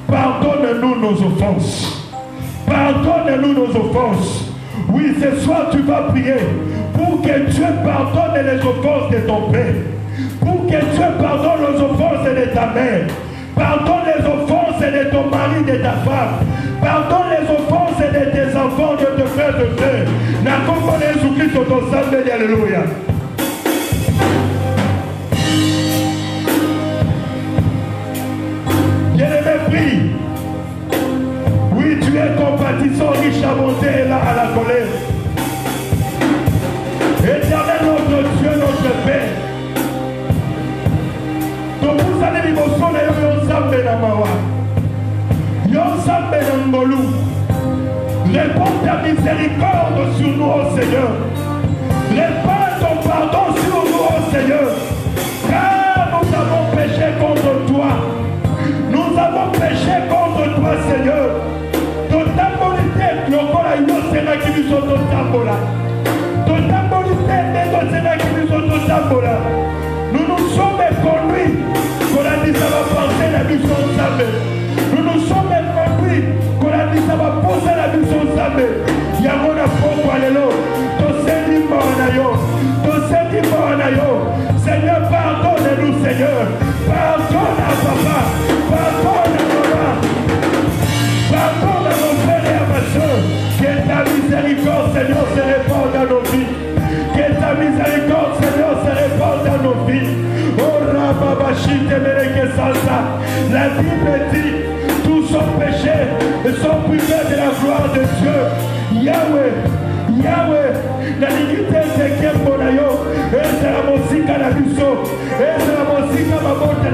pardonne-nous nos offenses, pardonne-nous nos offenses. Oui, ce soir tu vas prier pour que Dieu pardonne les offenses de ton père, pour que Dieu pardonne les offenses de ta mère, pardonne les offenses de ton mari, de ta femme, pardonne les offenses de tes enfants, de tes frères, de frères. N'accompagne Jésus-Christ au ton sang, alléluia. Bien-aimé, prie. Oui, tu es compatissant, riche à bonté et là à la colère. Éternel notre Dieu, notre Père. Donc vous allez l'émotion de Yonsambe Namawa. Yonsambe Nangolou. Réponds ta miséricorde sur nous, ô Seigneur. Répands ton pardon sur nous, ô Seigneur. Car nous avons péché contre toi. Nous avons péché contre toi, Seigneur. Nous nous sommes conduits qu'on a dit ça va penser la mission Zambé. Nous nous sommes conduits qu'on a dit ça va poser la mission Zambé. Yamona Poko Alelo, Tosedi Moranayo, Tosedi Moranayo. Seigneur, pardonne-nous, Seigneur. Pardonne à papa, pardonne à maman, pardonne à nos frères et à ma soeur. Que ta miséricorde, Seigneur, se répande dans nos vies. Que ta miséricorde, Seigneur, se répande dans nos vies. Oh Rababashi Temereke Salsa. La Bible dit, tous sont péchés et sont privés de la gloire de Dieu. Yahweh, Yahweh, la dignité de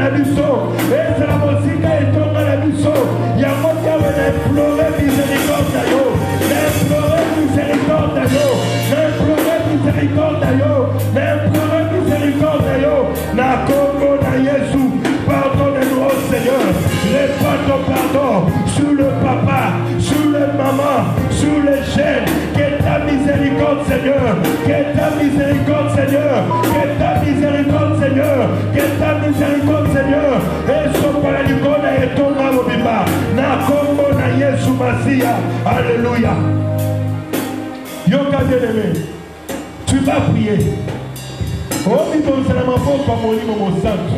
na biso ezala mosika etonga na biso yango ntango na implore miséricorde na yo na implore miséricorde na yo na implore miséricorde na yo na implore miséricorde na yo na kombo na Yesu. Pardonne-nous, oh Seigneur, répands ton pardon sur le papa, sur les mamans, sur les jeunes. Que ta miséricorde, Seigneur, que ta miséricorde, Seigneur, que ta miséricorde, Seigneur, que ta miséricorde, Seigneur. Et ce paralicona et ton amobima, na kombo na Yesu Masia. Alléluia. Yoka bien-aimé, tu vas prier. Oh, mi bon salama bon comme on dit mon santo.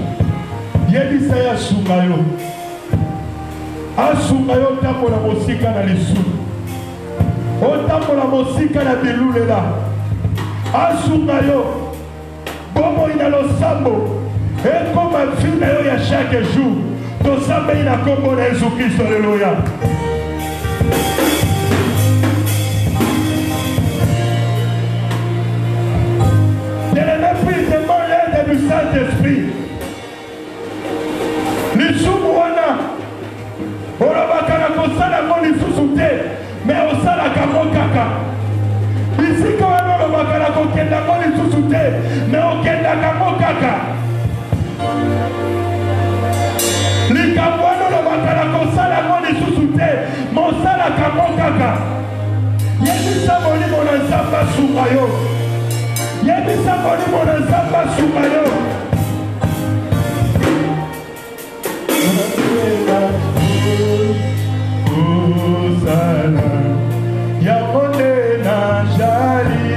Yebisa ya sungayo. Asungayo tambola mosika na lisulu. Otambola mosika na bilulela. Asungayo. Bomo ina losambo. Eko ma vie na yo ya chaque jour. Tosambe ina kombo na Yesu Kristo. Alléluia. Du Saint-Esprit. Lisumu wana olobakana kosala ngo lisusu te me osalaka ngo kaka. Bisika wana olobakana kokenda ngo lisusu te me okendaka ngo kaka. Likambo wana olobakana kosala ngo lisusu te me osalaka ngo kaka. Yebisa molimo na Nzambe asunga yo. Yebisa molimo na Nzambe asunga yo. Osana Yamone na jali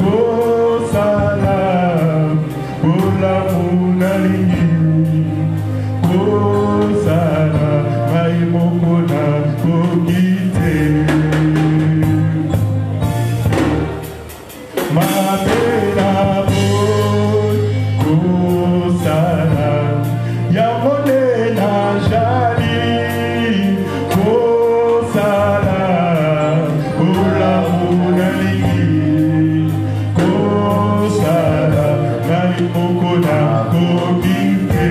Osana Ola munali Osana Maimoko na kokite Mapena boy Osana Yamone na jali Osana Ola munali Osana Maimoko na kokite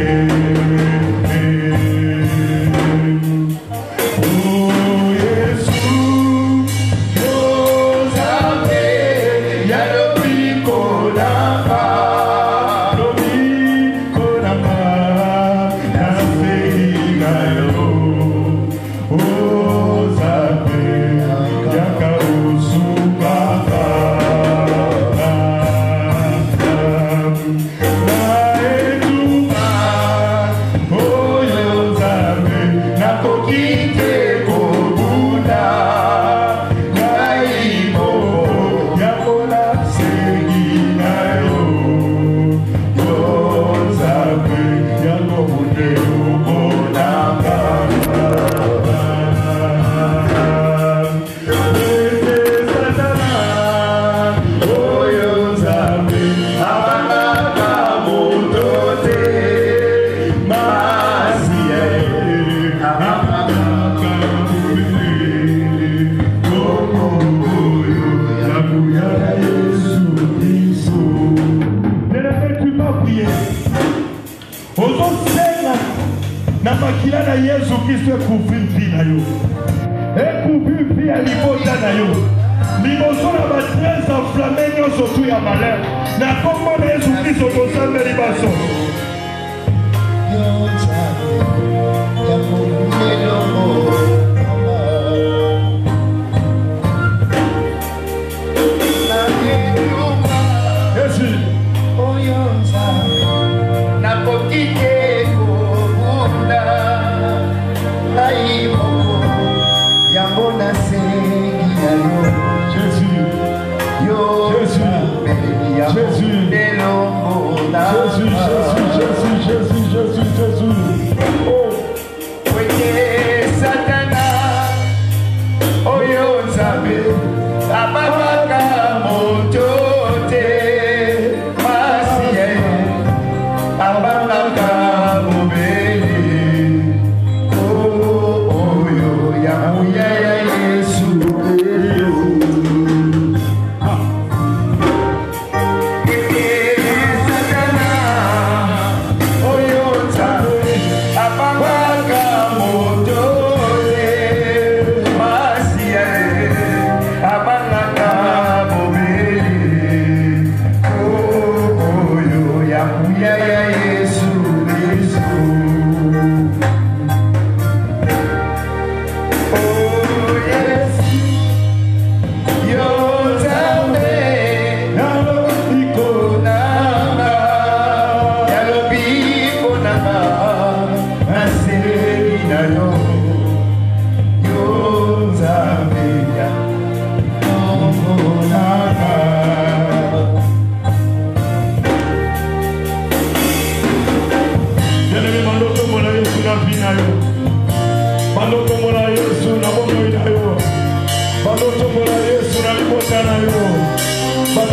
Yesu Kristo couvrir vie na yo. Et couvrir vie à libota na yo. Liboso na ba très enflammé nyonso tu ya malheur. Na kombo na Yesu Kristo tosambe libaso.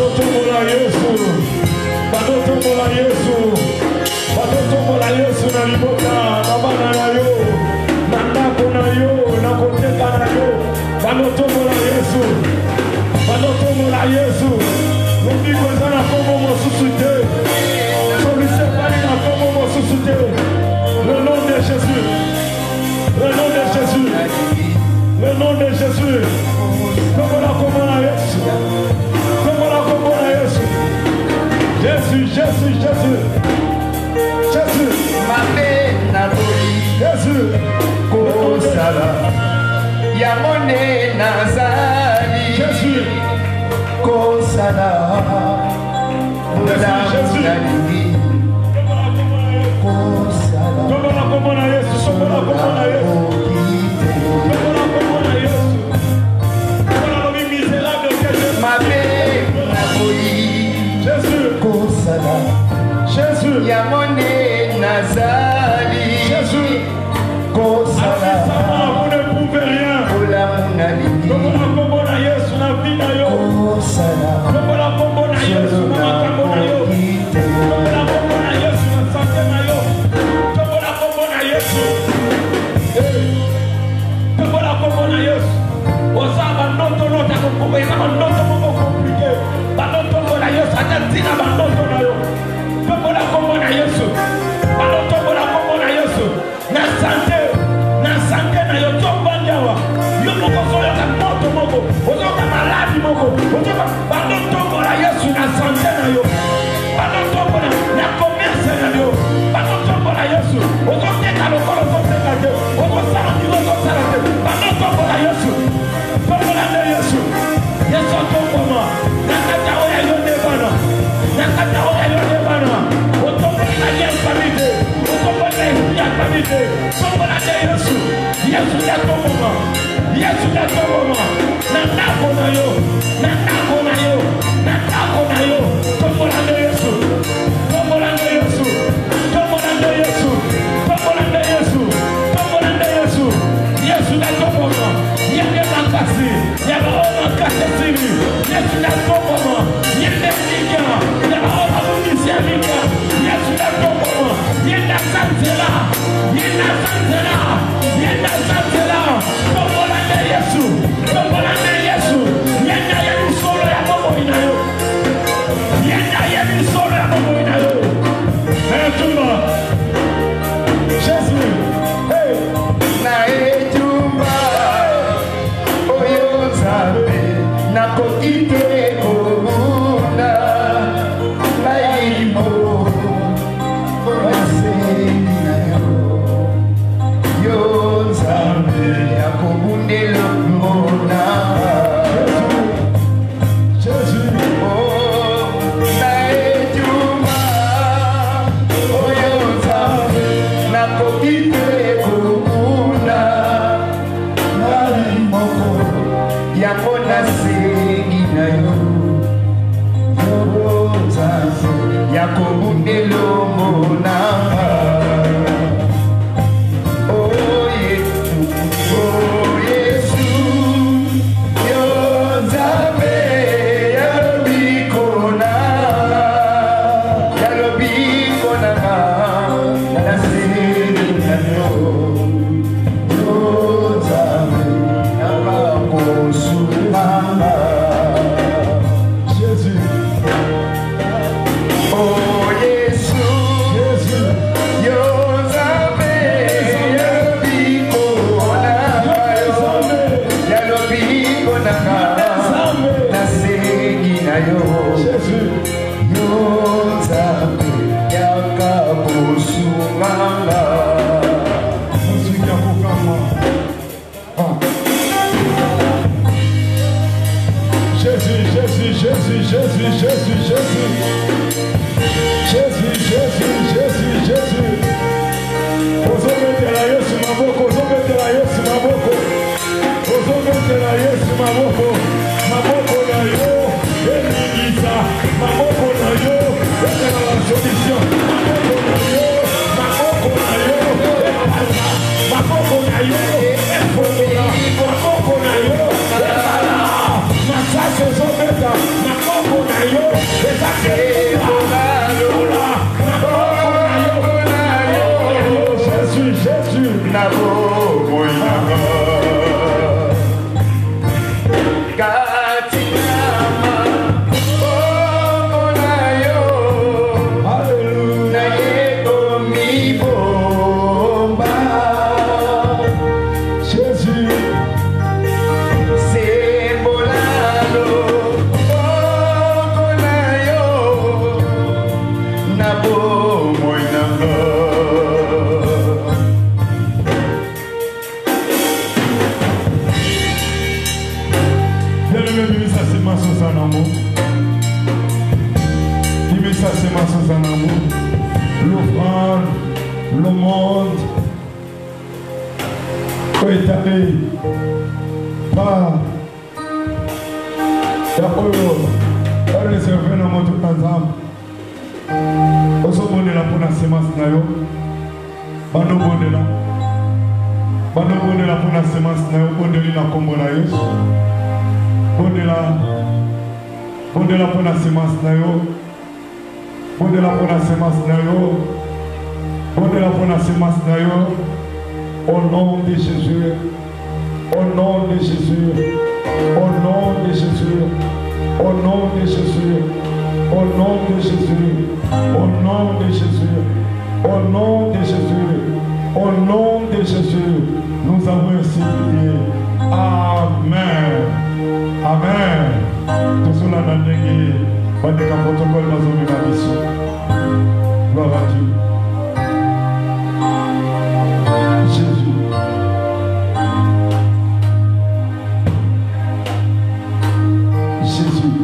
Banotombola Yesu. Banotombola Yesu. Banotombola Yesu na libota na bana na yo. Na ndako na yo, na koteka na yo. Banotombola Yesu. Banotombola Yesu. Lobiko ezana komo mosusu te. Solution pali na komo mosusu te. Le nom de Jésus. Le nom de Jésus. Le nom de Jésus. Comment la Yesu. Comment la Yesu. Jésus, Jésus, Jésus. Jésus. Jésus. Kosala. Yamone Nazali. Jésus. Kosala. Jésus. Kosala. Comment la Yesu. Comment la Yesu. Jésus, Yamone Nazali, Jésus, Kosala, vous ne pouvez rien. Ola Munali, Comment la Yesu na vie na yo. Kosala, Comment la Yesu na makambo na yo. Comment la Yesu na santé na yo. Comment la Yesu. Comment la Yesu. Osa bandoto no ta ko eza bandoto moko compliqué. Bandoto la Yesu atatina bandoto na yo. Comment la Yesu. Bandoto la Yesu. Na santé na yo tombanyawa. Yo moko soyo ka moto moko. Ozo ka maladi moko. Ozo ka bandoto la Yesu na santé na yo. Bandoto na commerce na yo. Bandoto la Yesu. Ozo teka lokolo ozo teka te. Ozo sala ni ozo sala te. Bandoto la Yesu. Tombola de Yesu. Yesu tomboma. Nakata oya yo nebana. Nakata oya yo nebana. Otombola ya famille. Otombola ya famille. Tombola de Yesu. Yesu ya tomboma. Yesu ya tomboma. Nakako na yo. Nakako na yo. Nakako na yo. Tombola de Yesu. Tombola de Yesu. Tombola de Yesu. Tombola de Yesu. Tombola de Yesu. Yesu ya tomboma. Yende makasi. Yaba oma kasesini. Yesu ya tomboma. Yende nika. Yaba oma munisia nika. Yesu ya tomboma. Yenda santela. Yenda santela. Yenda santela. Tombola de Yesu. Tombola de Yesu. Yenda yebi solo ya bobo inayo. Yenda yebi solo ya bobo inayo. Hey, Tumba. Jésus. Hey. na etumba, oyo Nzambe, nakokite kobunda, laimo, oyasengi na yo, yo Nzambe, yakobundela mona. Yakobundelo mona. Oh Yesu, yo Nzambe, yalobikona nasenginano, yo Nzambe, nabakosumanga. Massage, Le monde est établi par la réservé dans mon tout ensemble. Au sommet de la pour la semence, Bando bonde la pour la semence, bonde la combo la yos, bonde la pour la semence, bonde la pour la semence, bonde la pour la semence, au nom de Jésus, au nom de Jésus, au nom de Jésus, au nom de Jésus, au nom de Jésus, au nom de Jésus, au nom de Jésus, au nom de Jésus, nous avons ainsi prié. Amen. Amen. Tout cela n'a pas été pas de protocole dans une mission. Gloire à Dieu. Jésus. Jésus.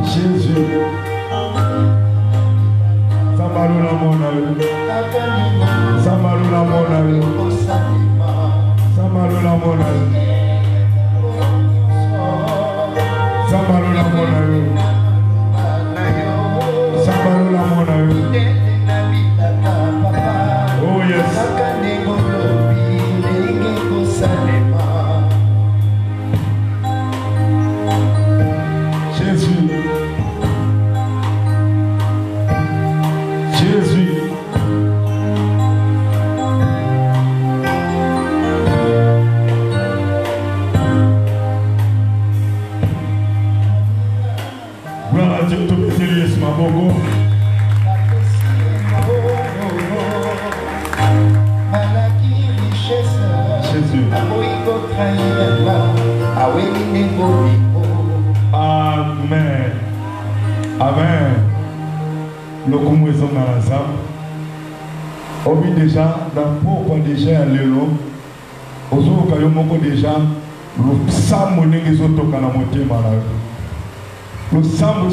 Jésus. Samalou la monnaie. Samalou la monnaie. Samalou la monnaie. Samalou la monnaie. Samalou la monnaie. Oh yes. Jésus. Jésus. Gloire à Dieu, tout petit lié, ma bogo. Jésus. Amen. Amen. Le commençons dans la salle. On vit déjà dans pourquoi déjà l'élo. Aux autres cas déjà le sam n'est pas auto quand la moitié malade. Le sam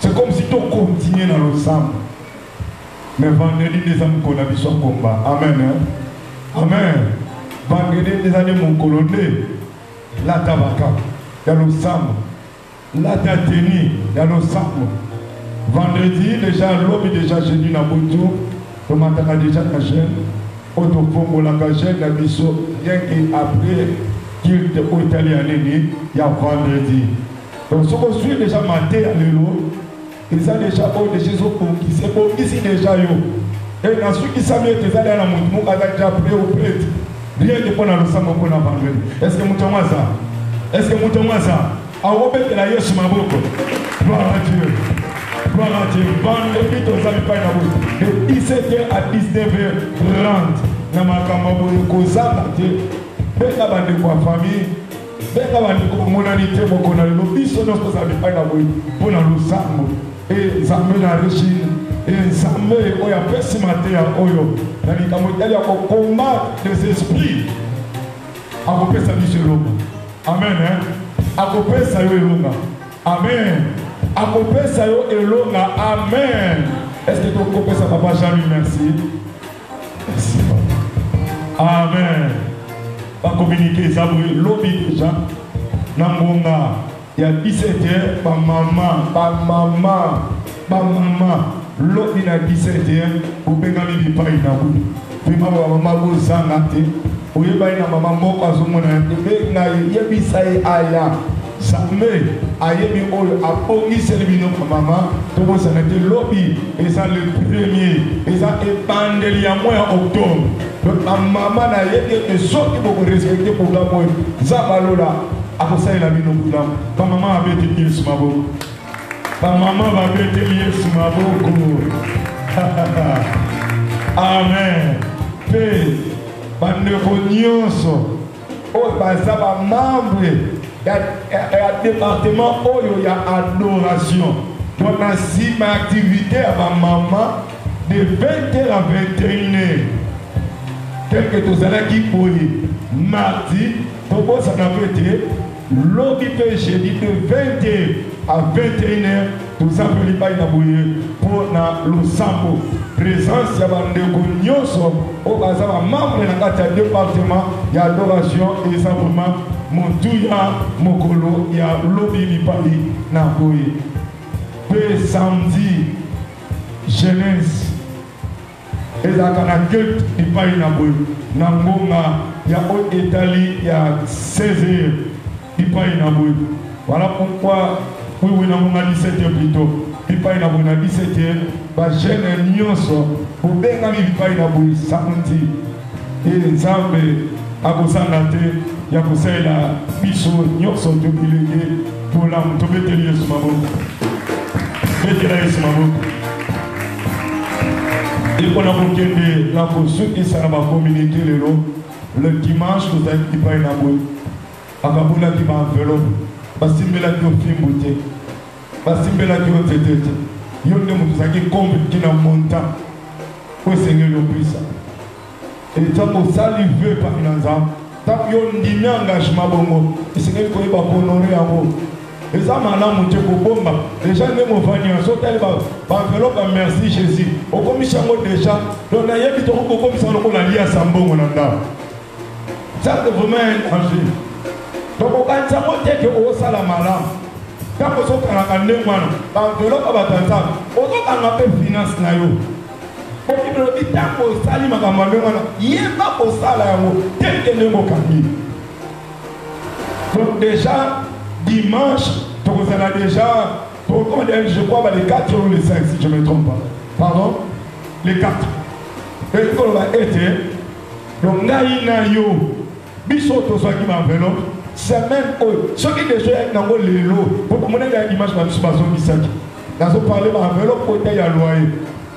c'est comme si tu continuais dans le sam. Mais vendredi des âmes qu'on a vu son combat. Amen. Amen. Vendredi des années mon colonel. La tabaka. Il y a le sam. La tateni. Il y a le sam. Vendredi déjà l'homme déjà jeudi na boto. Le matin déjà la chaîne. Autofongo la chaîne la biso. Rien qu'après qu'il te au italien il y a vendredi. Donc ce qu'on suit déjà matin à l'élo. Ils ont déjà déjà ici déjà yo. Et dans ceux qui savent que les allés à la montagne, ils ont déjà prêt au prêtre. Rien que pour le sang pour la vendredi. Est-ce que vous avez ça? Est-ce que vous avez ça? À Robert de la Yesu Maboko. Gloire à Dieu. Gloire à Dieu. Vendredi, aux amis pas dans de 17h à 19h30. Dans ma campagne, vous avez dit, ben la bande de famille. Ben la bande de monarité, mon connaît. Ils sont nos amis pas dans pour le sang. Et ça me la régine. Et ça me a fait ce matin à Oyo. Il y a un combat des esprits. À couper sa vie sur l'homme. Amen. À couper sa vie l'homme. Amen. À couper sa vie l'homme. Amen. Est-ce que tu as coupé ça, papa Jamy? Merci. Merci. Amen. Va communiquer ça pour l'homme déjà. Namonga. Il y a 17h, par maman. L'autre il a 17h, pour payer les pailles dans vous. Puis maman vous s'en a été. Vous voyez, maman m'a dit, il y a 17h, Zamé ayebi oyo apongiseli bino mama tobosana te lobi eza le premier eza ebandeli ya mois ya octobre donc bamama nayebi ete soki bokorespecte programme oyo zabalola akosalela bino bulamu bamama babeteli yesu maboko bamama babeteli yesu maboko amen mpe bandeko nyonso oyo baza bamembre ya département oyo ya adoration donc na nsima ya activité ya bamama de 20h à 21h tel que tozalaki boye mardi tobosana mpe te lobi mpe jeudi de 20h à 21h tozapeli pai na boye mpo na losambo présence ya bandeko nyonso oyo baza bamembre na kati ya département ya adoration eza vraiment motuya mokolo ya lobi mipali na boye mpe samedi jeunesse ezalaka na culte epai na boye na ngonga ya oyo etali ya 16h epai na boye voilà pourquoi oui na ngonga 17h plutôt epai na boye na 17h bajeune nyonso bobengami epai na boye samedi nzambe akosanga te ya kosalela biso nyonso tobilenge bolamu tobeteli yesu maboko betela yesu maboko epona kokende na kosukisa na bakommunité lelo le dimanche tozalaki epai na boye akabonaki baenveloppe basimbelaki ofimbu te basimbelaki otete te yo nde moto ozalaki kompliki na montant po esengeli opesa ntango osali ve pami na nzambe ntango yo ndimi engagement bongo esengeli koyeba kohonore yango eza malamu te kobomba deja nde mofani yango otali baenveloppe ya merci jésus okomisi yango deja donc nayebi tokoki kokomisa yango lokola liasa mbongo na ndako ça c'est vraiment un danger donc okanisa yango teke osala malamu ntango ozokangaka ndenge wana baenveloppe ya batanzaka ozokanga mpe finance na yo okibelobi ntango osali makambo ndenge wana yeba kosala yango teke ndenge okangi donc déjà dimanche tokozala déjà je crois les 4 ou les 5 si je ne me trompe pas pardon les 4 et koloba ete donc ngai na yo biso tozwaki baenveloppe semaine oyo soki deja yaki nango lelo po komonaka ya dimanche na biso bazongisaki nazoparle baenveloppe oyo te ya loyer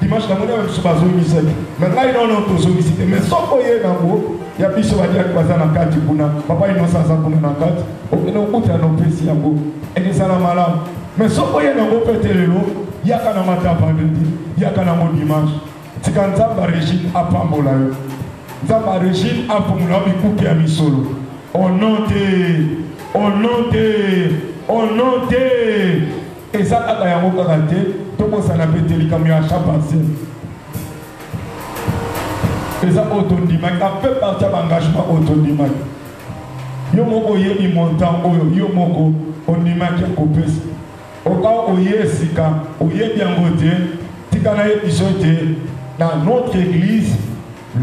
dimanche na monaka biso bazongisaki mais ngai nono tozongisi te mais soko ye nango ya biso badiaki baza na kati kuna papa inosa aza kuna na kati okende okutana na opesi yango ekesala malamu mais soko ye nango mpe te lelo yaka na mata vendredi yaka nango dimanche tika nzambe arégine apambola yo nzambe arégine afungola bikuke ya misolo onon te eza kaka yango kaka te tokosana mpe te likambo ya cha partiel eza oyo tondimaki ape parti ya baengagement oyo tondimaki yo moko oyebi montant oyo yo moko ondimaki ya kopesa oka oye esika oyebi yango te tika na ye biso te dans notre église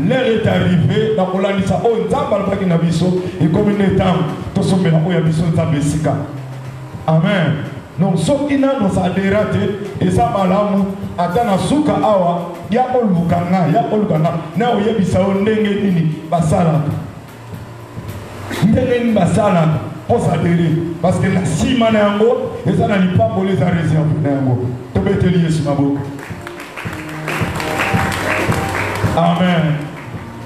l'heure est arrivée na kolandisa oyo nzambe alobaki na biso ekomi na etango tosombela oyo ya biso nzambe esika amen donc soki nano sadera te eza malamu ata na suka awa ya koluka nga na oyebisa yo ndenge nini basalaka mpo sadere parce que na nsima na yango eza na lipambolo eza réserve na yango tobeteli yesu maboko amen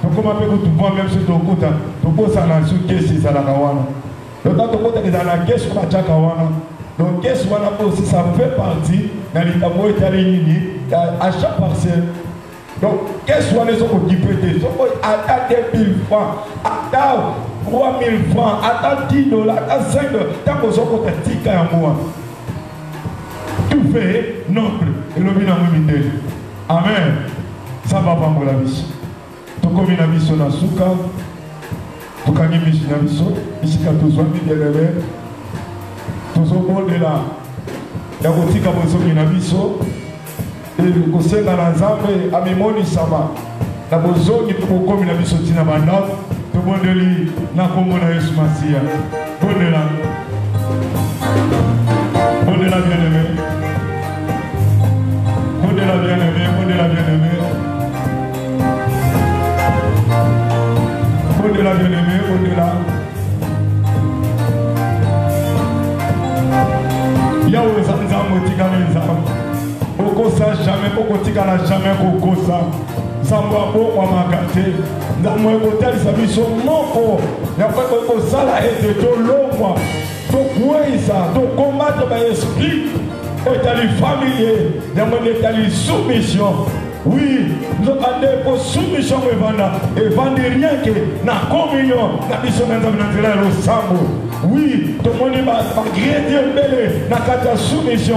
tokoma mpe kotuvwa meme so tokuta tokosana su kesi ezalaka wana lota tokotaka ezala na kesi batiaka wana donc kesi wana mpe aussi ça fait partie na likambo oyo etali nini à chaque parcelle donc kesi wana ezokokipe te soko ata 2000 francs ata 3000 francs ata 10 dollars ata 5 dollars ntango ozokota tika yango wana tout fait noble elobi nango mindele amen nzambe apambola biso tokomi na biso na suka tokangi miso na biso bisika tozwami delele tozobondela ya kotika bozomi na biso kosenga na nzambe amimonisama na bozongi tokokomi na biso ntina bandako tobondeli na kombo na yesu masiya bondela kotikala nzambe. Okosa jamais, okotikala jamais kokosa. Nzambe abongwa makate. Nzambe ekotalisa biso moko. Yape kosala ete tolongwa. Tokweza, tokombattre ba esprit. Etali familier. Nzambe etali soumission. Oui, nous avons pour soumission et vendre rien que la communion, la mission naturelle au sambo. Oui, tout le monde va agréer belé, la carte soumission.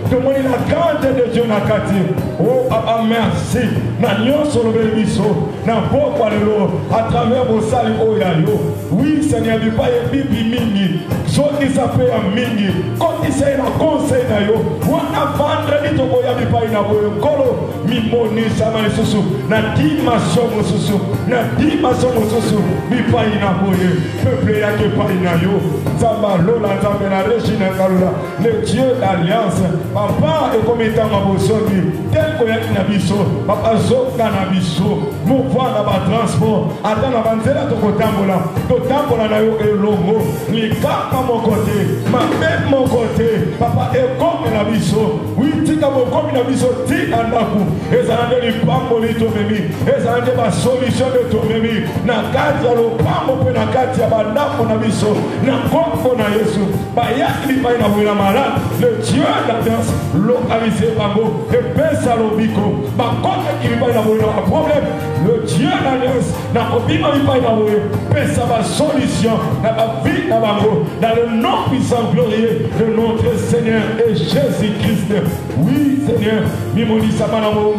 Tout le monde la carte de Dieu na carte. Oh papa merci. Na nyon sur le bébiso, na pourquoi le à travers vos salis oh yayo. Oui, Seigneur, du pas et bibi mingi. So qui s'appelle mingi. Quand il s'est la conseil na yo, ou à vendredi to boya bi pa ina boyo kolo mimo ni sama susu na dimension susu na dimension susu bi pa ina boye peuple ya ke pa ina yo zamba lola zamba na regina kalula le Dieu d'alliance papa et comme étant ma bosoni tel ko ya na biso papa zoka na biso mo voit na ba transport ata na banzela to kotambola na yo elongo li kapa mon côté ma même mon côté papa et comme na biso oui tika mo comme na biso ti andaku ezalande li pambo li to memi ezalande ba solution de to memi na kati ya lo pambo pe na kati ya bandako na biso na kombo na Yesu ba yakli pa ina wila malade le Dieu d'alliance localisé bango et pesa lo biko ba kote ki pa ina wila problème le Dieu d'alliance na kobima pa ina wila pesa ba solution na ba vie na bango dans le nom puissant glorieux de notre Seigneur et Jésus-Christ. Oui Seigneur mimoni sabana mo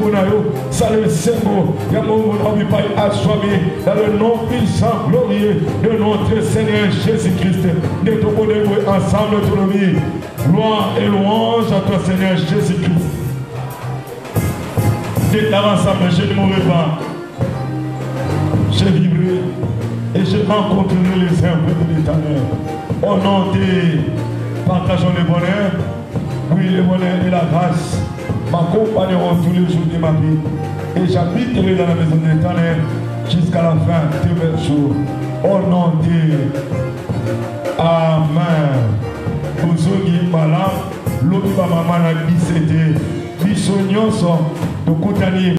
ça le sembo ya mo obipai aswami dans le nom puissant glorieux de notre Seigneur Jésus-Christ. Nous te connaissons ensemble tout le monde. Gloire et louange à toi Seigneur Jésus-Christ. Déclare ensemble, je ne mourrai pas. Je vivrai et je rencontrerai les œuvres de l'Éternel. Au nom de partageons le bonheur, oui le bonheur et la grâce m'accompagneront tous les jours de ma vie et j'habiterai dans la maison de l'Éternel jusqu'à la fin de mes jours. Au nom de Amen. Bozogi Malam, Lobi Bamama na bisete, bisonyoso, Tokutani.